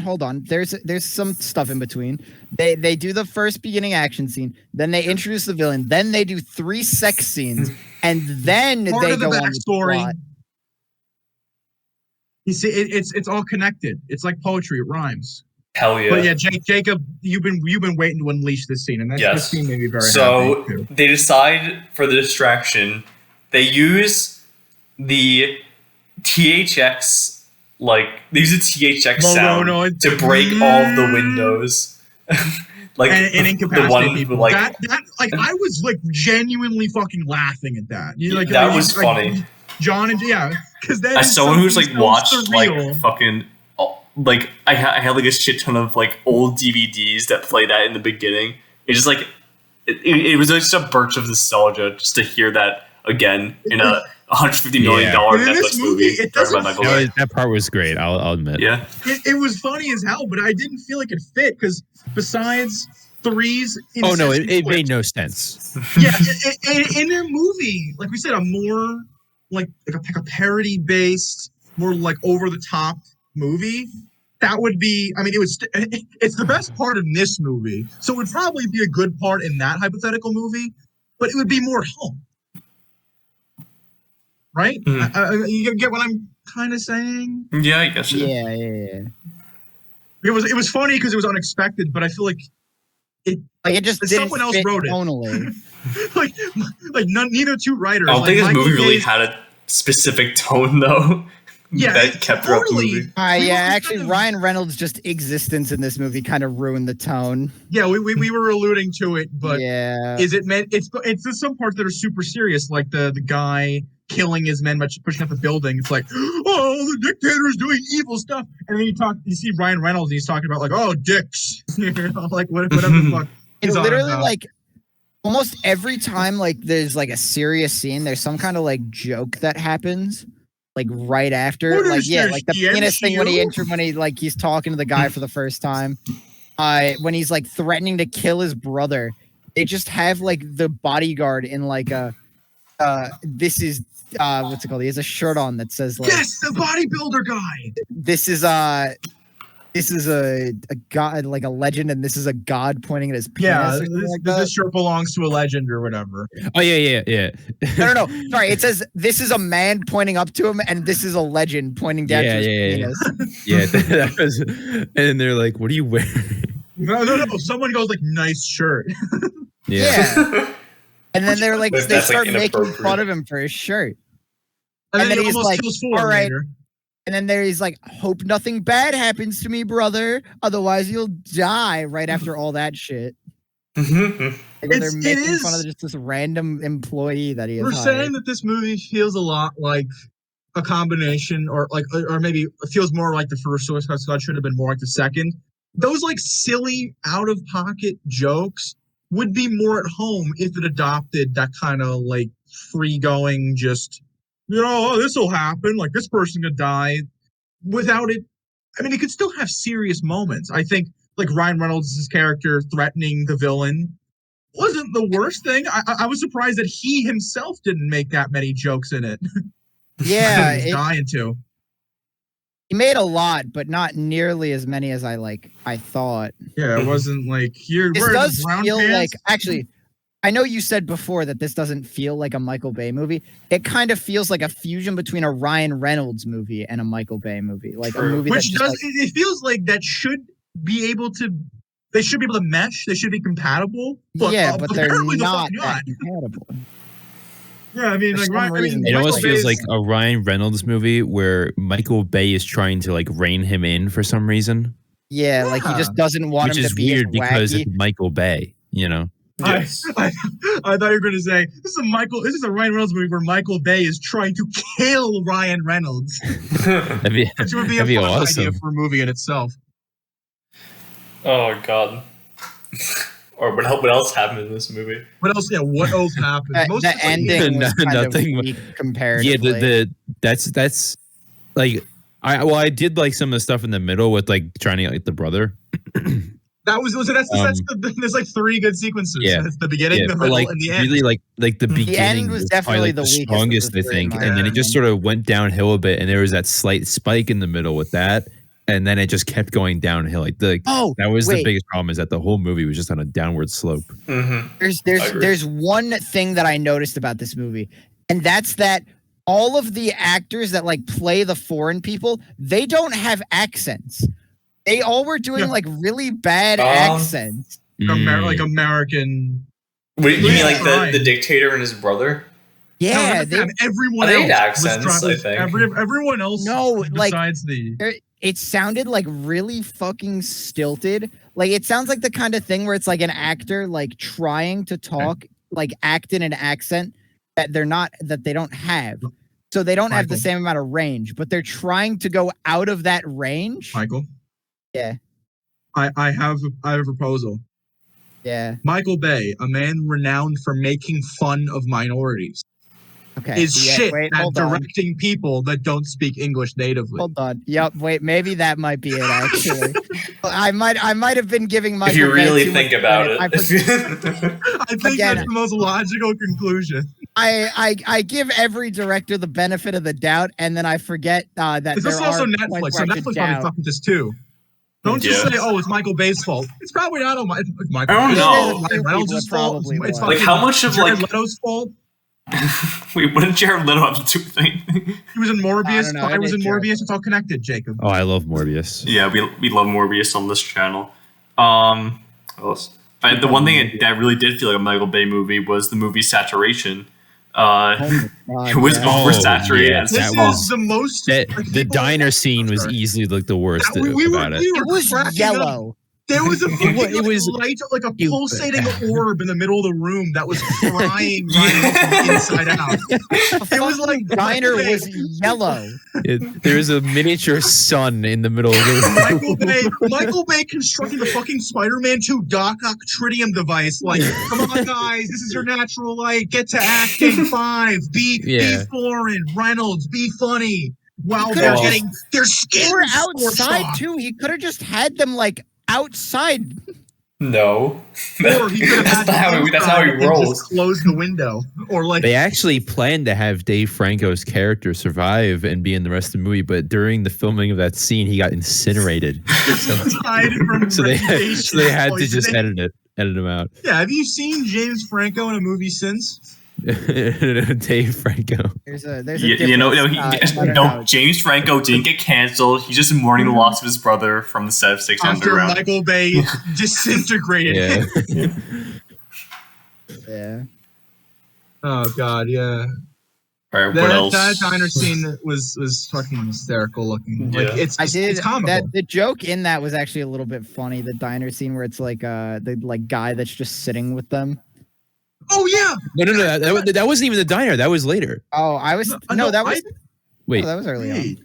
Hold on. There's some stuff in between. They do the first beginning action scene, then they introduce the villain, then they do 3 sex scenes, and then Part they of the go on with the backstory. plot. You see, it's all connected. It's like poetry. It rhymes. Hell yeah. But yeah, Jacob, you've been waiting to unleash this scene, and this Yes. scene made me very So happy too. they decide for the distraction, they use the THX, like they use the THX Logo sound noise. to break all of the windows. Like and incapacitate one people. like that like I was like genuinely fucking laughing at that. You know, like that like, was like, funny. John and because that As is someone who's like something so watched surreal. like fucking like I had like a shit ton of like old DVDs that play that in the beginning. It's just like it was just a burst of nostalgia just to hear that again in a $150 million But in Netflix this movie, it directed by doesn't Michael feel- Bay. That part was great. I'll admit. Yeah. It was funny as hell, but I didn't feel like it fit because besides Three's Oh no, incessant it quips- made no sense. Yeah, in their movie, like we said, a more like a parody based, more like over the top movie. That would be. I mean, it's the best part in this movie, so it would probably be a good part in that hypothetical movie, but it would be more home, right? Mhm. You get what I'm kind of saying? Yeah, I guess. Yeah. It was funny because it was unexpected, but I feel like Like it just didn't Someone else fit wrote it. tonally. neither two writers. I don't think this Michael movie really Bay's- had a specific tone though. Yeah, that kept throughout the totally. movie. Yeah, We were actually, kind of- Ryan Reynolds' just existence in this movie kind of ruined the tone. Yeah, we were alluding to it, but yeah, is it meant? It's just some parts that are super serious, like the guy killing his men by pushing up the building. It's like, oh, the dictator's doing evil stuff, and then you see Ryan Reynolds, and he's talking about like, oh, dicks, you know, like whatever the fuck. it's he's on literally about. like almost every time like there's like a serious scene, there's some kind of like joke that happens. Like right after, What like is yeah, this, like the the penis thing when MCU? he like he's talking to the guy for the first time, when he's like threatening to kill his brother, they just have like the bodyguard in like a, this is what's it called? He has a shirt on that says like Yes, the bodybuilder guy. this is a god, like a legend, and this is a god pointing at his penis. Yeah, or something like that. this shirt belongs to a legend or whatever. Oh yeah. No. Sorry, it says this is a man pointing up to him, and this is a legend pointing down to his penis. Yeah, that was, and then they're like, "What are you wearing?" No. Someone goes like, nice shirt. Yeah. And then they're like, But they that's, like, start making inappropriate. fun of him for his shirt. And, And then then he he's almost like, kills four all right. later. And then there he's like, hope nothing bad happens to me, brother. Otherwise, you'll die right after all that shit. And then they're It making is- fun of just this random employee that he has We're hired. saying that this movie feels a lot like a combination, or maybe it feels more like the first Suicide Squad should have been more like the second. Those like silly out of pocket jokes would be more at home if it adopted that kind of like free going, just oh, this will happen, like this person could die, without it. I mean, it could still have serious moments. I think like Ryan Reynolds' character threatening the villain wasn't the worst thing. I was surprised that he himself didn't make that many jokes in it. Yeah, He was dying to. he made a lot, but not nearly as many as I thought. Yeah, it wasn't like This wearing does brown feel pants. like actually I know you said before that this doesn't feel like a Michael Bay movie. It kind of feels like a fusion between a Ryan Reynolds movie and a Michael Bay movie, like a movie Which that does just, it feels like that should be able to. They should be able to mesh. They should be compatible. But, but they're apparently not the fuck that compatible. Yeah, I mean, For like, some Ryan, reason, It Michael almost feels Bay's- like a Ryan Reynolds movie where Michael Bay is trying to like rein him in for some reason, Yeah, like he just doesn't want which him is to be weird as because wacky. it's Michael Bay. You know, Yes. I thought you were going to say this is a Ryan Reynolds movie where Michael Bay is trying to kill Ryan Reynolds, that'd be, which would be that'd be a fun awesome. idea for a movie in itself. Oh God. Or what else happened in this movie? What else? Yeah, what else happened? The ending was kind Nothing- of weak comparatively. Yeah, that's like I did like some of the stuff in the middle with like trying to get like the brother. There's like 3 good sequences. Yeah. That's the beginning, Yeah, the but middle, like and the end. really like the beginning end was was definitely probably like the the weakest of the strongest, I three, think, in my and then it just opinion. sort of went downhill a bit, and there was that slight spike in the middle with that, and then it just kept going downhill. Like that was the wait. biggest problem, is that the whole movie was just on a downward slope. Mm-hmm. There's one thing that I noticed about this movie, and that's that all of the actors that like play the foreign people, they don't have accents. They all were doing like really bad accents. Like American. What, you mean like Right. the dictator and his brother? Yeah, everyone They had else was accents, I think. everyone else. No, like, besides the. it sounded like really fucking stilted. Like it sounds like the kind of thing where it's like an actor like trying to talk, like act in an accent that they don't have. So they don't have the Michael. same amount of range, but they're trying to go out of that range. Michael. Yeah. I have a proposal. Yeah. Michael Bay, a man renowned for making fun of minorities, Okay. is shit Wait, at hold on. directing people that don't speak English natively. Hold on. Yep. Wait. Maybe that might be it. Actually, I might have been giving my. If you really think about it. I think Again- that's the most logical conclusion. I give every director the benefit of the doubt, and then I forget that It's there also are Netflix, points so where I should Netflix probably doubt. fucked with this too. Don't just Yeah. say, "Oh, it's Michael Bay's fault." It's probably not all Michael. I don't know. It's Reynolds' fault. Probably It's was. Like, how much of, Jared like- Leto's fault? Wait, what did Jared Leto have to do with anything? He was in Morbius. I don't know, I was it in is Morbius. It's all connected, Jacob. Oh, I love Morbius. Yeah, we love Morbius on this channel. What else? The one thing that really did feel like a Michael Bay movie was the movie Saturation. Oh my It God, was yeah. oversaturated. yeah, and This that is was- the most. The people- diner scene was Sorry. easily like the worst We were, about it. we were It was cracking up. yellow. There was a fucking It was light, like a stupid. pulsating orb in the middle of the room that was frying Ryan from the inside out. It was like Diner was yellow. There's a miniature sun in the middle of the room. Michael Bay constructing the fucking Spider-Man 2 Doc Ock tritium device. Like, come on, guys, this is your natural light. Get to acting 5. Be foreign. Reynolds, be funny. Wow, He they're could've getting their skin. They were scorched outside off. too. He could have just had them like outside. No. Or he could have had That's how he and just rolls. close the window, or like They actually planned to have Dave Franco's character survive and be in the rest of the movie, but during the filming of that scene, he got incinerated. died from So they radiation had to just poisoning. edit him out. Yeah, have you seen James Franco in a movie since? Dave Franco. There's a You know, difference. I don't know. James Franco didn't get canceled. He's just mourning the loss of his brother from the set of Six After Underground. Michael Bay disintegrated. Yeah. Yeah. Oh God, yeah. All right, what That else? diner scene was fucking hysterical looking. Like Yeah. it's I did it's comical. that. The joke in that was actually a little bit funny. The diner scene where it's like the like guy that's just sitting with them. Oh yeah. No. That wasn't even the diner. That was later. Oh, I was No, that was Wait. that was early on.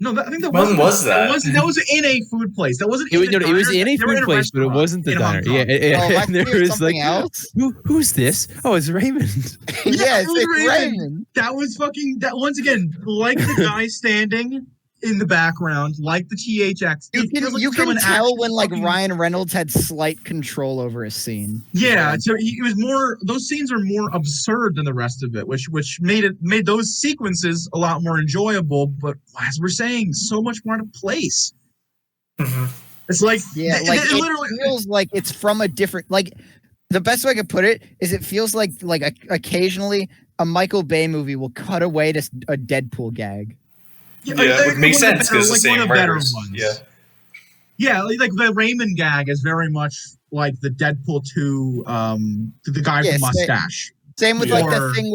No, I think that When was that? That was in a food place. That wasn't. It was, in a it was diner. in a They were food place, but it restaurant wasn't the in Hong diner. Kong. Yeah, Oh, I and there think it was was something like, else. who's this? Oh, it's Raymond. Yes, it was it's Raymond. Raymond. That was fucking. That once again, like the guy standing in the background, like the THX. You it feels can like you from can an tell action when like fucking- Ryan Reynolds had slight control over a scene. Yeah, so it was more. Those scenes are more absurd than the rest of it, which made those sequences a lot more enjoyable. But as we're saying, so much more out of place. Mhm. It's like Yeah, it like literally. it feels like it's from a different like the best way I could put it is it feels like occasionally a Michael Bay movie will cut away to a Deadpool gag. Yeah, it makes sense because the same writers. Yeah, like the Raymond gag is very much like the Deadpool 2, the guy with the mustache. Same with like the thing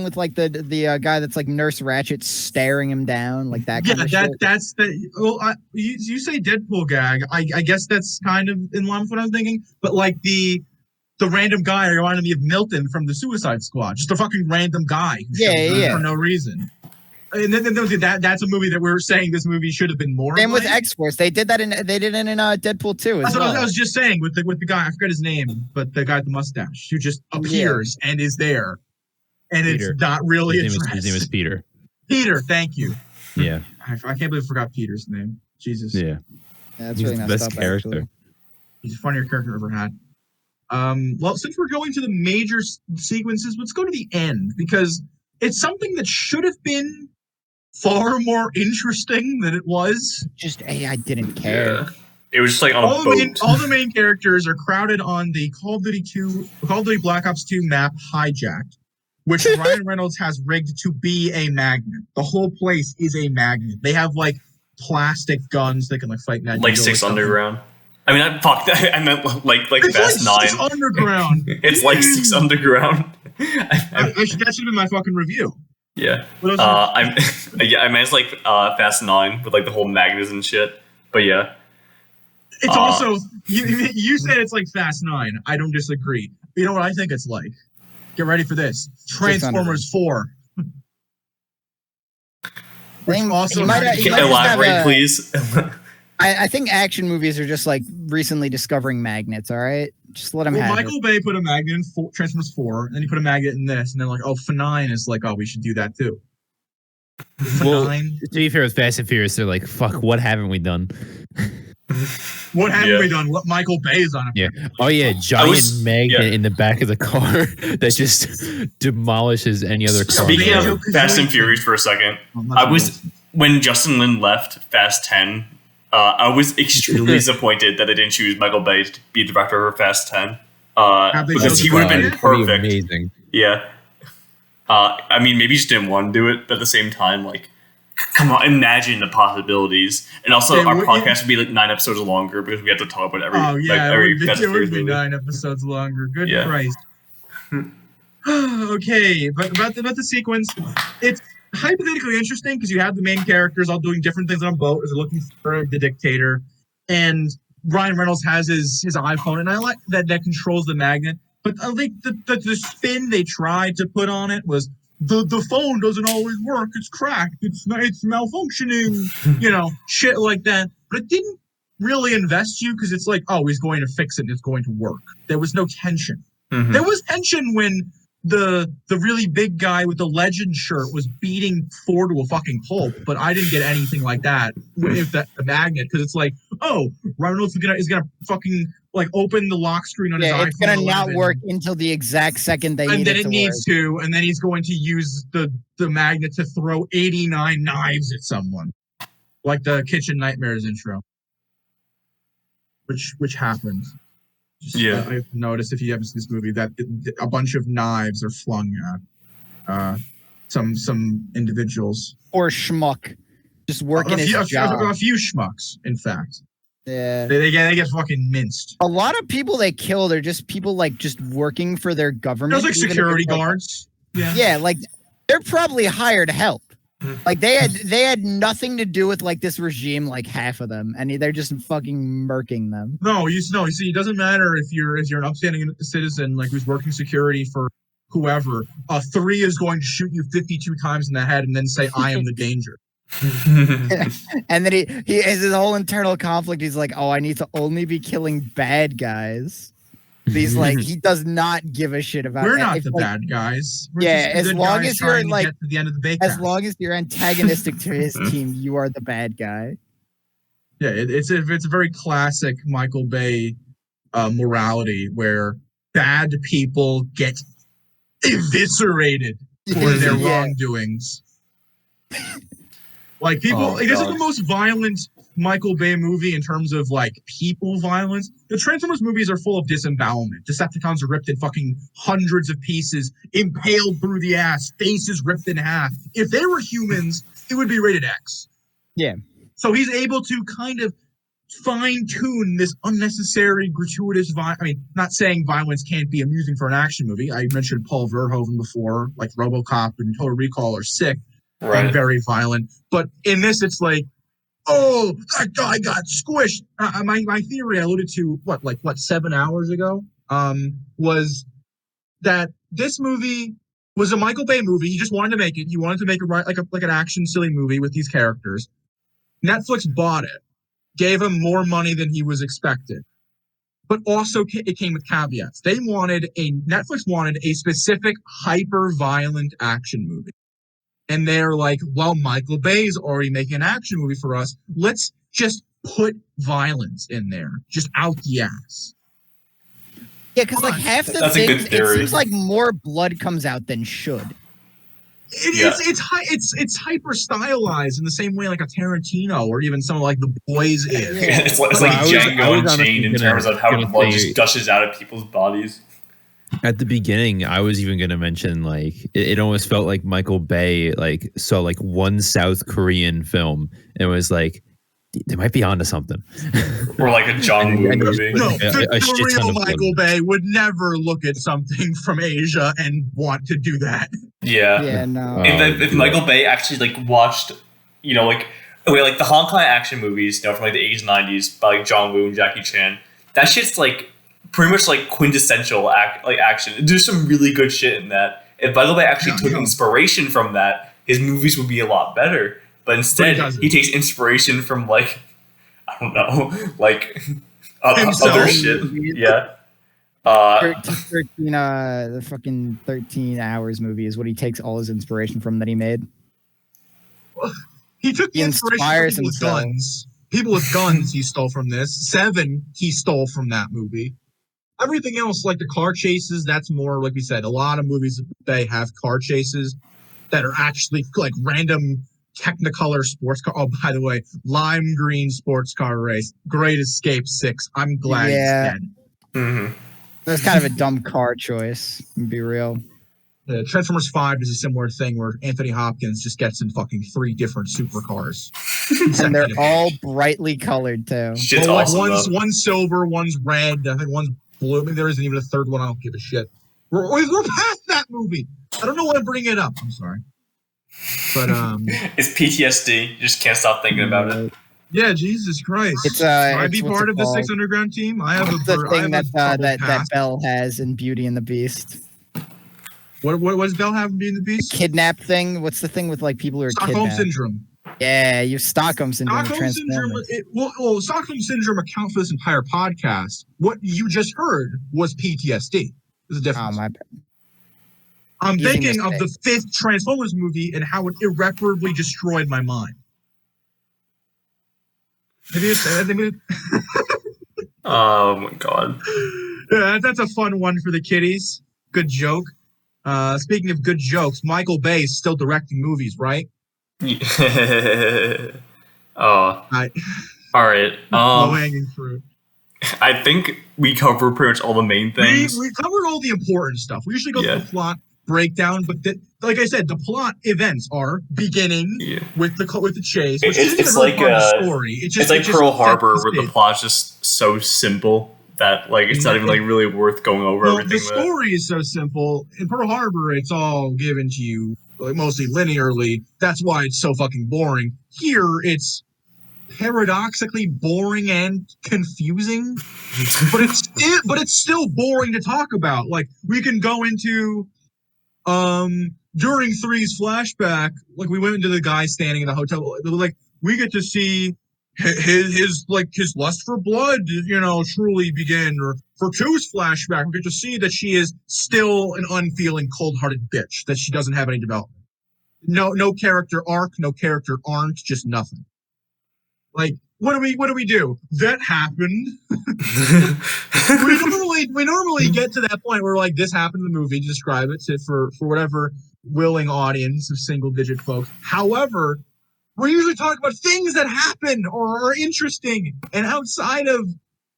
with the guy that's like Nurse Ratched staring him down, like that kind of shit. That's the you say Deadpool gag. I guess that's kind of in line with what I was thinking. But like the random guy reminded me of Milton from the Suicide Squad. Just a fucking random guy who shows up for no reason. And then that's a movie that we were saying this movie should have been more. Same with X-Force. They did it in Deadpool 2 as That's well. what I was just saying with the guy. I forgot his name, but the guy with the mustache who just appears and is there, and Peter. It's not really his name is Peter. Peter, thank you. Yeah, I can't believe I forgot Peter's name. Jesus. Yeah, that's really the best character. Actually. He's a funnier character I've ever had. Well, since we're going to the major sequences, let's go to the end because it's something that should have been far more interesting than it was. I didn't care. Yeah. It was just like on a boat. All the main characters are crowded on the Call of Duty Black Ops 2 map Hijacked, which Ryan Reynolds has rigged to be a magnet. The whole place is a magnet. They have like plastic guns that can like fight Magneto. Like 6 Underground. I mean, I meant like Fast 9. 6 Underground. It's like 6 Underground. That should have been my fucking review. Yeah. I mean, it's like Fast 9 with like the whole magnets and shit. But yeah. It's also you said it's like Fast 9. I don't disagree. You know what I think it's like? Get ready for this. Transformers 4. Also, elaborate, please. I think action movies are just like recently discovering magnets. All right, just let them have Michael Bay put a magnet in Transformers 4, and then he put a magnet in this, and then like, F9 is like, we should do that too. Well, to be fair with Fast and Furious, they're like, fuck, what haven't we done? What haven't we done? What Michael Bay's on it. Yeah. Oh yeah, giant magnet in the back of the car that just demolishes any other car. Speaking of Fast and Furious for a second, when Justin Lin left Fast 10. I was extremely disappointed that they didn't choose Michael Bay to be the director of Fast 10 because he would have been perfect. Amazing. Yeah. I mean, maybe he just didn't want to do it, but at the same time, like, come on, imagine the possibilities. And also, our podcast would be like 9 episodes longer because we have to talk about every. It would be 9 episodes longer. Good Christ. Okay, but about the sequence, it's hypothetically interesting because you have the main characters all doing different things on a boat as they're looking for the dictator, and Ryan Reynolds has his iPhone, and I like that controls the magnet. But I think the spin they tried to put on it was the phone doesn't always work. It's cracked. It's malfunctioning. Shit like that. But it didn't really invest you because it's like, he's going to fix it and it's going to work. There was no tension. Mm-hmm. There was tension when the really big guy with the legend shirt was beating Thor to a fucking pulp, but I didn't get anything like that with the magnet because it's like, Reynolds is gonna fucking like open the lock screen on his iPhone. It's gonna not work until the exact second they need it to work. And then it needs to, and then he's going to use the magnet to throw 89 knives at someone, like the Kitchen Nightmares intro, which happened. I've noticed if you haven't seen this movie that a bunch of knives are flung at some individuals. Or schmuck, just working his job. A few schmucks, in fact. Yeah, they get fucking minced. A lot of people they killed are just people like just working for their government. Those like security guards. Yeah, like they're probably hired help. Like they had nothing to do with like this regime, like half of them, and they're just fucking murking them. No, you see, it doesn't matter if you're an upstanding citizen like who's working security for whoever. 3 is going to shoot you 52 times in the head and then say, "I am the danger." And then he has his whole internal conflict. He's like, I need to only be killing bad guys. He's like, he does not give a shit about. We're not the bad guys. As long as you're like to the end of the Baycast. As long as you're antagonistic to his team, you are the bad guy. Yeah, it's a very classic Michael Bay morality where bad people get eviscerated for their wrongdoings. Like people, Oh, like, this is God. the most violent Michael Bay movie in terms of like people violence. The Transformers movies are full of disembowelment. Decepticons are ripped in fucking hundreds of pieces, impaled through the ass, faces ripped in half. If they were humans, it would be rated X. Yeah. So he's able to kind of fine-tune this unnecessary, gratuitous violence. I mean, not saying violence can't be amusing for an action movie. I mentioned Paul Verhoeven before, like RoboCop and Total Recall are sick and very violent. But in this, it's like, oh, that guy got squished. My theory I alluded to, 7 hours ago, was that this movie was a Michael Bay movie. He just wanted to make it. He wanted to make it like an action silly movie with these characters. Netflix bought it, gave him more money than he was expected, but also it came with caveats. Netflix wanted a specific hyper-violent action movie. And they're like, well, Michael Bay's already making an action movie for us. Let's just put violence in there, just out the ass. Yeah, because like half the That's a things, good theory. it seems like more blood comes out than should. It's hyper stylized in the same way like a Tarantino or even something like The Boys is. It's like Django Unchained in terms of how blood just gushes out of people's bodies. At the beginning, I was even going to mention like it almost felt like Michael Bay like saw like one South Korean film and was like, they might be onto something. Or like a John Woo movie. No, the real Michael Bay would never look at something from Asia and want to do that. Yeah. Yeah, no. If Michael Bay actually like watched, like the Hong Kong action movies, from like the 80s, 90s by like John Woo and Jackie Chan, that shit's like pretty much like quintessential action. There's some really good shit in that. If Michael Bay actually took inspiration from that, his movies would be a lot better. But instead, he takes inspiration from like, I don't know, like other shit. Yeah. 13, the fucking 13 Hours movie is what he takes all his inspiration from that he made. He took the inspiration from people with guns. People with guns he stole from this. Seven he stole from that movie. Everything else, like the car chases, that's more, like we said, a lot of movies they have car chases that are actually like random Technicolor sports car. Oh, by the way, lime green sports car race. Great Escape 6. I'm glad it's dead. Mm-hmm. That's kind of a dumb car choice, to be real. Transformers 5 is a similar thing where Anthony Hopkins just gets in fucking 3 different supercars. And they're all brightly colored, too. Shit's awesome, one's silver, one's red, I think one's blue. I mean, there isn't even a third one. I don't give a shit. We're past that movie. I don't know why I'm bringing it up. I'm sorry. But it's PTSD. You just can't stop thinking about it. Yeah, Jesus Christ. It's Can I be part of the Six Underground team? I have the thing that Belle has in Beauty and the Beast. What does Belle have in Beauty and the Beast? The kidnap thing. What's the thing with like people who are Stockholm kidnapped? Syndrome. Yeah, you have Stockholm Syndrome. Stockholm Syndrome accounts for this entire podcast. What you just heard was PTSD. There's a difference. Oh, my bad. I'm thinking of the 5th Transformers movie and how it irreparably destroyed my mind. Oh my god. Yeah, that's a fun one for the kiddies. Good joke. Speaking of good jokes, Michael Bay is still directing movies, right? All right. Low-hanging fruit. I think we covered pretty much all the main things. We covered all the important stuff. We usually go through the plot breakdown, but like I said, the plot events are beginning with the chase. Which It's like story. It's like Pearl Harbor, where the plot's just so simple that like it's not even like really worth going over everything. The story is so simple. In Pearl Harbor, it's all given to you like mostly linearly. That's why it's so fucking boring. Here, it's paradoxically boring and confusing, but it's still boring to talk about. Like we can go into during 3's flashback, like we went into the guy standing in the hotel, like we get to see his lust for blood, truly begin. Or for 2's flashback, we get to see that she is still an unfeeling, cold-hearted bitch, that she doesn't have any development. No character arc, no character aren't, just nothing. Like, what do we do? That happened. we normally get to that point where like this happened in the movie, describe it for whatever willing audience of single digit folks. However, We're usually talking about things that happen or are interesting. And outside of,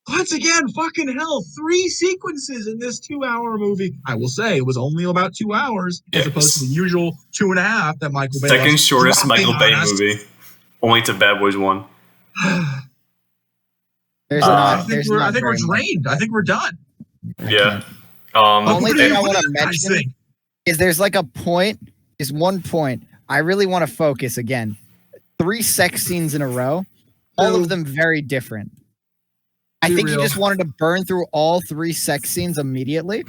once again, fucking hell, 3 sequences in this 2-hour movie. I will say it was only about 2 hours as opposed to the usual 2.5 that Michael Bay. Second shortest Michael Bay movie, only to Bad Boys 1. I think we're drained. I think we're done. Yeah. The only thing I want to mention is there's like one point I really want to focus again. 3 sex scenes in a row, all of them very different. I think he just wanted to burn through all 3 sex scenes immediately,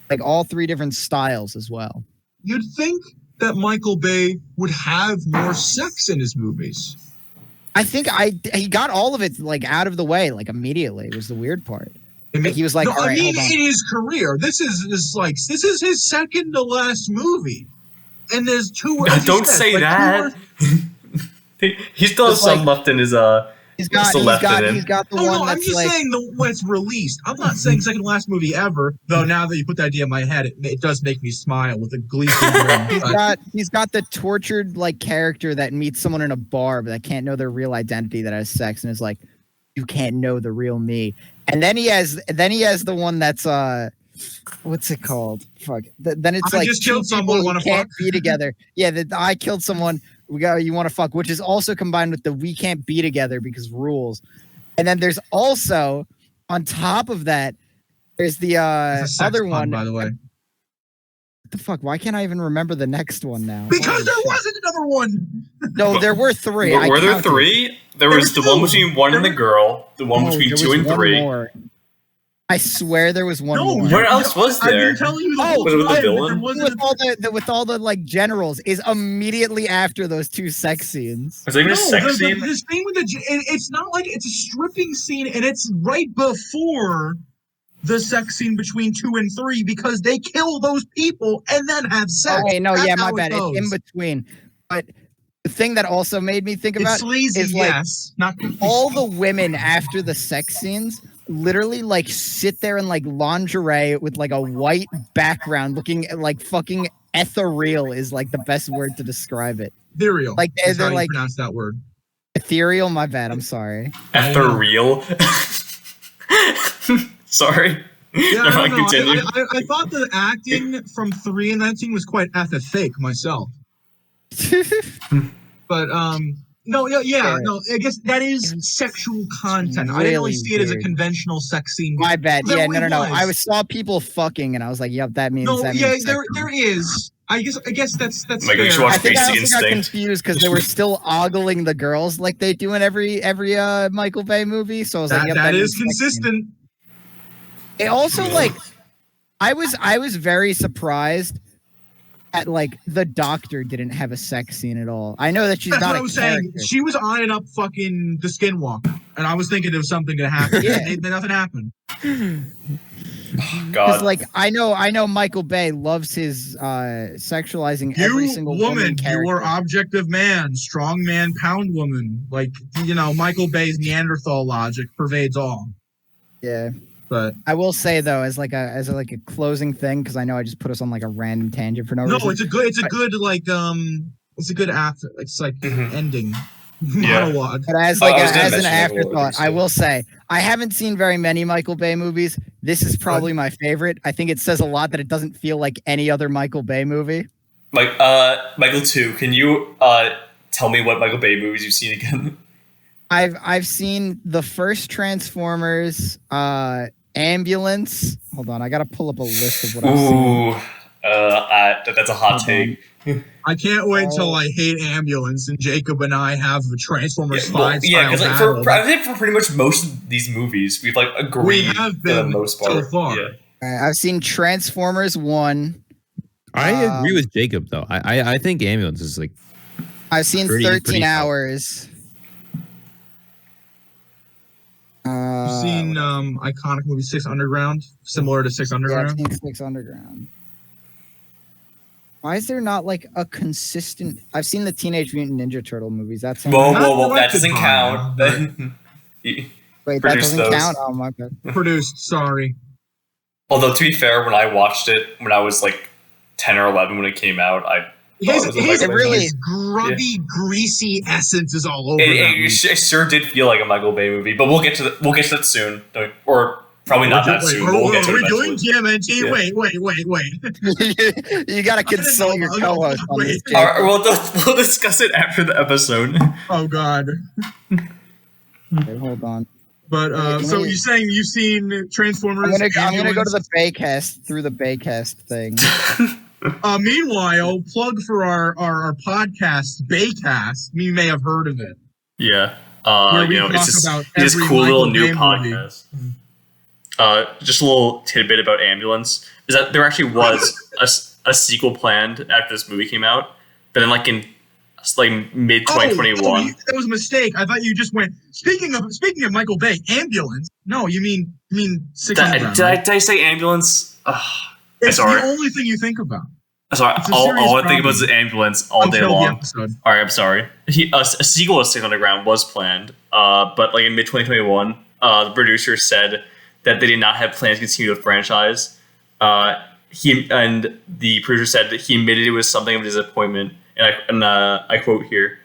like all 3 different styles as well. You'd think that Michael Bay would have more sex in his movies. I think he got all of it like out of the way like immediately. Was the weird part. Like, he was like, I mean, in his career, this is his second to last movie, and there's 2. Don't say that. He still has some left in his. He's got the one. I'm just saying when it's released. I'm not saying second to last movie ever. Though now that you put the idea in my head, it does make me smile with a gleeful grin. He's got the tortured like character that meets someone in a bar but that can't know their real identity that has sex and is like, you can't know the real me. And then he has the one that's what's it called? Fuck. Then it's I like just killed someone. Want to can't fuck? be together. Yeah, I killed someone. You want to fuck, which is also combined with the we can't be together because rules. And then there's also on top of that, there's the other one. By the way, what the fuck? Why can't I even remember the next one now? Because there wasn't another one. No, there were 3. Were there 3? There was the one between 1 and the girl, the one between 2 and 3. More. I swear there was one more. Where else was there? I've been telling you was it with the villain? With all the like generals is immediately after those 2 sex scenes. Was there even a sex scene? The scene with it's not like it's a stripping scene, and it's right before the sex scene between 2 and 3 because they kill those people and then have sex. Okay, no, That's my bad. It's in between. But the thing that also made me think about sleazy, is like not all the women after the sex scenes literally like sit there in like lingerie with like a white background looking like fucking ethereal is like the best word to describe it. Ethereal. Like they're like pronounce that word. Ethereal, my bad. I'm sorry. Ethereal. Sorry. Yeah, I continue. I thought the acting from 3 and 19 was quite fake myself. But no, I guess that is sexual content. I didn't really see it as a conventional sex scene. My bad. Yeah, no. I saw people fucking, and I was like, "Yep, that means." No, that yeah, means there is. I guess that's Like, fair. we should watch I think I Basic also got Instinct. confused because they were still ogling the girls like they do in every Michael Bay movie. So I was like, "Yep, that means is consistent." It also like, I was very surprised at like the doctor didn't have a sex scene at all. I know that she's That's not what a I was character. saying. She was eyeing up fucking the Skinwalker, and I was thinking there was something gonna happen. Yeah. Nothing happened. Because God. like I know Michael Bay loves his sexualizing every single woman character. You are object of man, strong man, pound woman. Like, Michael Bay's Neanderthal logic pervades all. Yeah. But I will say though, as a closing thing, because I know I just put us on like a random tangent for no reason. No, it's a good after. It's like ending monologue. But as an afterthought, I will say I haven't seen very many Michael Bay movies. This is probably my favorite. I think it says a lot that it doesn't feel like any other Michael Bay movie. Like Michael 2, can you tell me what Michael Bay movies you've seen again? I've seen the first Transformers, Ambulance. Hold on, I gotta pull up a list of what I've seen. That's a hot take. I can't wait till I hate Ambulance and Jacob and I have a Transformers 5 because I think for pretty much most of these movies, we've like agreed we have been for the most part. So far. Yeah. I've seen Transformers 1. I agree with Jacob though. I think Ambulance is like. I've seen 13 Hours. You've seen iconic movie 6 Underground, similar to 6 Underground? Yeah, I've seen 6 Underground. Why is there not like a consistent? I've seen the Teenage Mutant Ninja Turtle movies. That's whoa, that doesn't count. Wait, that doesn't count. Oh my god. Produced, sorry. Although to be fair, when I watched it when I was like 10 or 11 when it came out, I his it was a Michael Bay movie. his grubby, greasy essence is all over that movie. It sure did feel like a Michael Bay movie, but we'll get to that soon, or probably not that soon. But we'll get to it doing eventually. TMNT? Wait. You gotta consult your co-host on this. All right, we'll discuss it after the episode. Oh God. Okay, hold on. But so you're saying you've seen Transformers? I'm gonna go to the Baycast through the Baycast thing. Meanwhile, plug for our podcast, Baycast. You may have heard of it. Yeah. Where we it's talk about this every cool little Michael new Bay podcast. Just a little tidbit about Ambulance is that there actually was a sequel planned after this movie came out, but then like in mid 2021. That was a mistake. I thought you just went. Speaking of Michael Bay, Ambulance. No, you mean 600. Did I say Ambulance? It's sorry. the only thing you think about. Sorry, all I think about is Ambulance all day long. All right, I'm sorry. A sequel to Six Underground was planned, but like in mid 2021, the producer said that they did not have plans to continue the franchise. The producer said that he admitted it was something of a disappointment, and I quote here: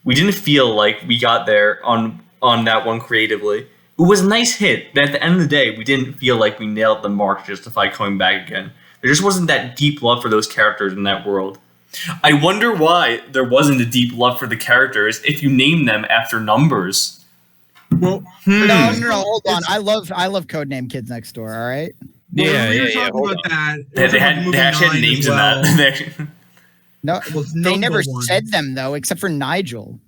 "We didn't feel like we got there on that one creatively. It was a nice hit, but at the end of the day, we didn't feel like we nailed the mark to justify coming back again. There just wasn't that deep love for those characters in that world." I wonder why there wasn't a deep love for the characters if you name them after numbers. Well, no, hold on. I love Codename Kids Next Door. All right. Yeah. Talking about that. They actually had names in that. No, they never said them though, except for Nigel.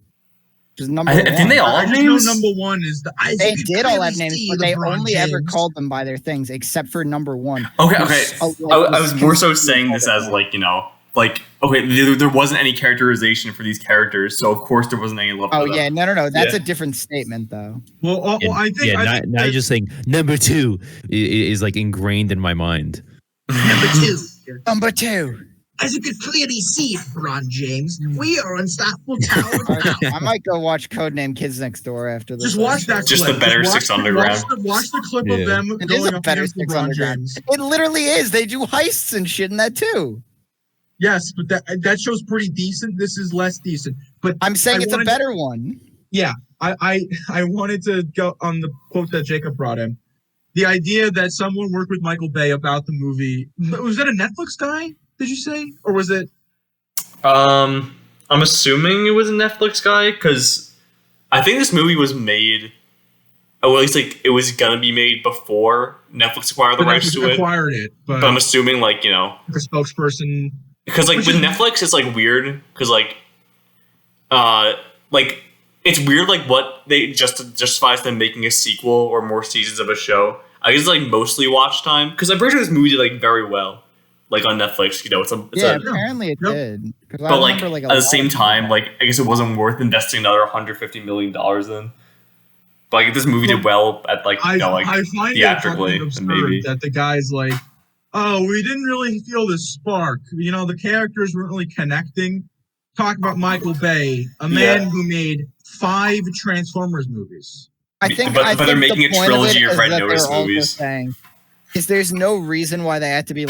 Number one. Didn't they all have names? Number one is they did all have names, but they only ever called them by their things, except for number one. Okay. I was more so saying this as there wasn't any characterization for these characters, so of course there wasn't any love. Oh yeah, no. That's a different statement though. Well, I think just saying number two is like ingrained in my mind. Number two. As you could clearly see, Ron James, we are unstoppable tower. I might go watch Codename Kids Next Door after this. Just watch that. Just clip. the better Six Underground. Watch the clip of them going up against LeBron James. It literally is. They do heists and shit in that too. Yes, but that show's pretty decent. This is less decent. But I'm saying it's a better one. Yeah, I wanted to go on the quote that Jacob brought in. The idea that someone worked with Michael Bay about the movie. Was that a Netflix guy? Did you say, or was it? I'm assuming it was a Netflix guy because I think this movie was made. Or at least it was gonna be made before Netflix acquired the rights to it. But I'm assuming the spokesperson. Because with Netflix, it's weird because it's weird what they justifies them making a sequel or more seasons of a show. I guess mostly watch time because I'm pretty sure this movie did very well. On Netflix, apparently it did. But at the same time, I guess it wasn't worth investing another $150 million in. But this movie did well at I find theatrically. It absurd that the guy's oh, we didn't really feel the spark. The characters weren't really connecting. Talk about Michael Bay, a man who made 5 Transformers movies. I think they're making a trilogy of Red Notice movies. Is there's no reason why they had to be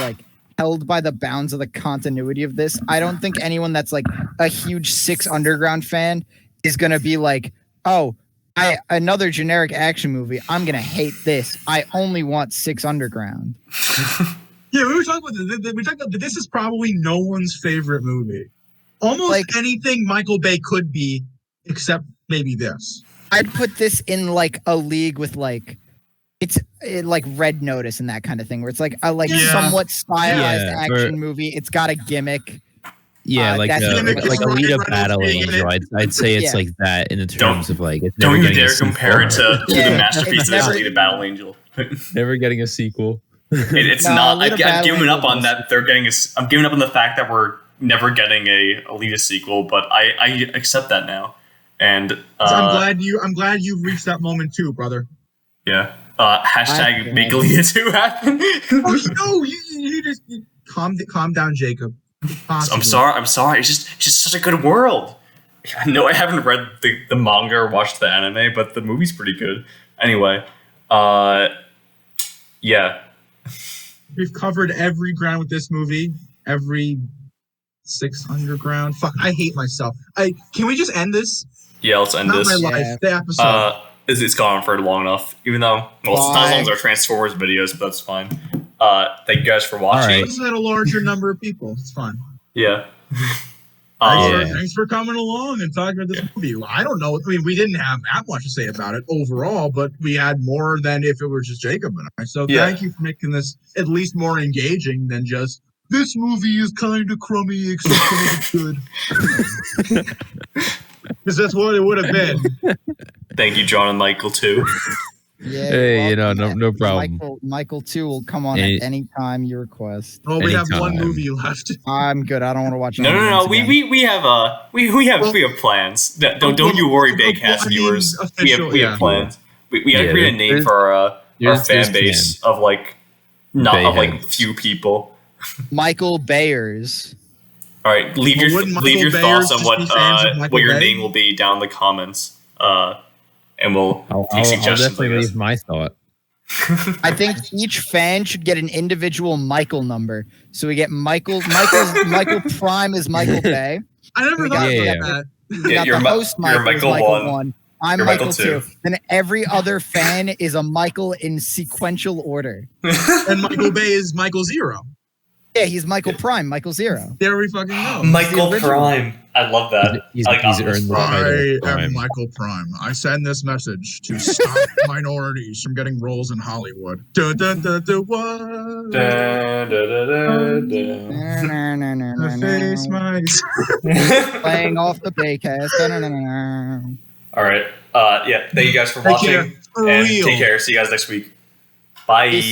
held by the bounds of the continuity of this. I don't think anyone that's a huge Six Underground fan is gonna be another generic action movie. I'm gonna hate this. I only want Six Underground. Yeah, we talked about this is probably no one's favorite movie. Almost anything Michael Bay could be, except maybe this. I'd put this in a league with it's Red Notice and that kind of thing, where it's somewhat stylized action movie. It's got a gimmick. Yeah, Alita Battle Angel. I'd say it's that in the terms of it's never don't you dare compare it to the masterpiece of Alita Battle Angel. Never getting a sequel. It's not. I've given up on that. I'm giving up on the fact that we're never getting a Alita sequel, but I accept that now. And I'm glad you've reached that moment too, brother. Yeah. Hashtag make Alita 2 happen. No, you just calm down, Jacob. I'm sorry. It's just such a good world. I know I haven't read the manga or watched the anime, but the movie's pretty good. Anyway, yeah. We've covered every ground with this movie, every Six Underground. Fuck, I hate myself. Can we just end this? Yeah, let's end Not this. my life. The episode. It's gone for long enough. Even though, well, it's not as long as our Transformers videos, but that's fine. Thank you guys for watching. This had a larger number of people. It's fine. Yeah. Thanks for coming along and talking about this movie. I don't know. I mean, we didn't have that much to say about it overall, but we had more than if it were just Jacob and I. So thank you for making this at least more engaging than just, this movie is kind of crummy, except for it's good. Because that's what it would have been. Thank you, John and Michael, too. Yeah, hey, no problem. Michael 2 will come on at any time you request. Well, we have one movie left. I'm good. I don't want to watch. No. We have plans. Don't you worry, Baycast viewers. We have plans. We gotta create a name for our fan base of few people. Michael Bayers. All right, leave your thoughts on what your name will be down in the comments. And we'll take suggestions. I'll definitely leave my thought. I think each fan should get an individual Michael number. So we get Michael Prime is Michael Bay. I never thought about that. We got the host Michael 1. I'm Michael 2. Then every other fan is a Michael in sequential order. And Michael Bay is Michael 0. Yeah, he's Michael Prime, Michael 0. There we fucking go. Michael Prime. I love that. He's earned the title. I am Michael Prime. I send this message to stop minorities from getting roles in Hollywood. Face my playing off the Baycast. All right. Thank you guys for watching. And take care. See you guys next week. Bye.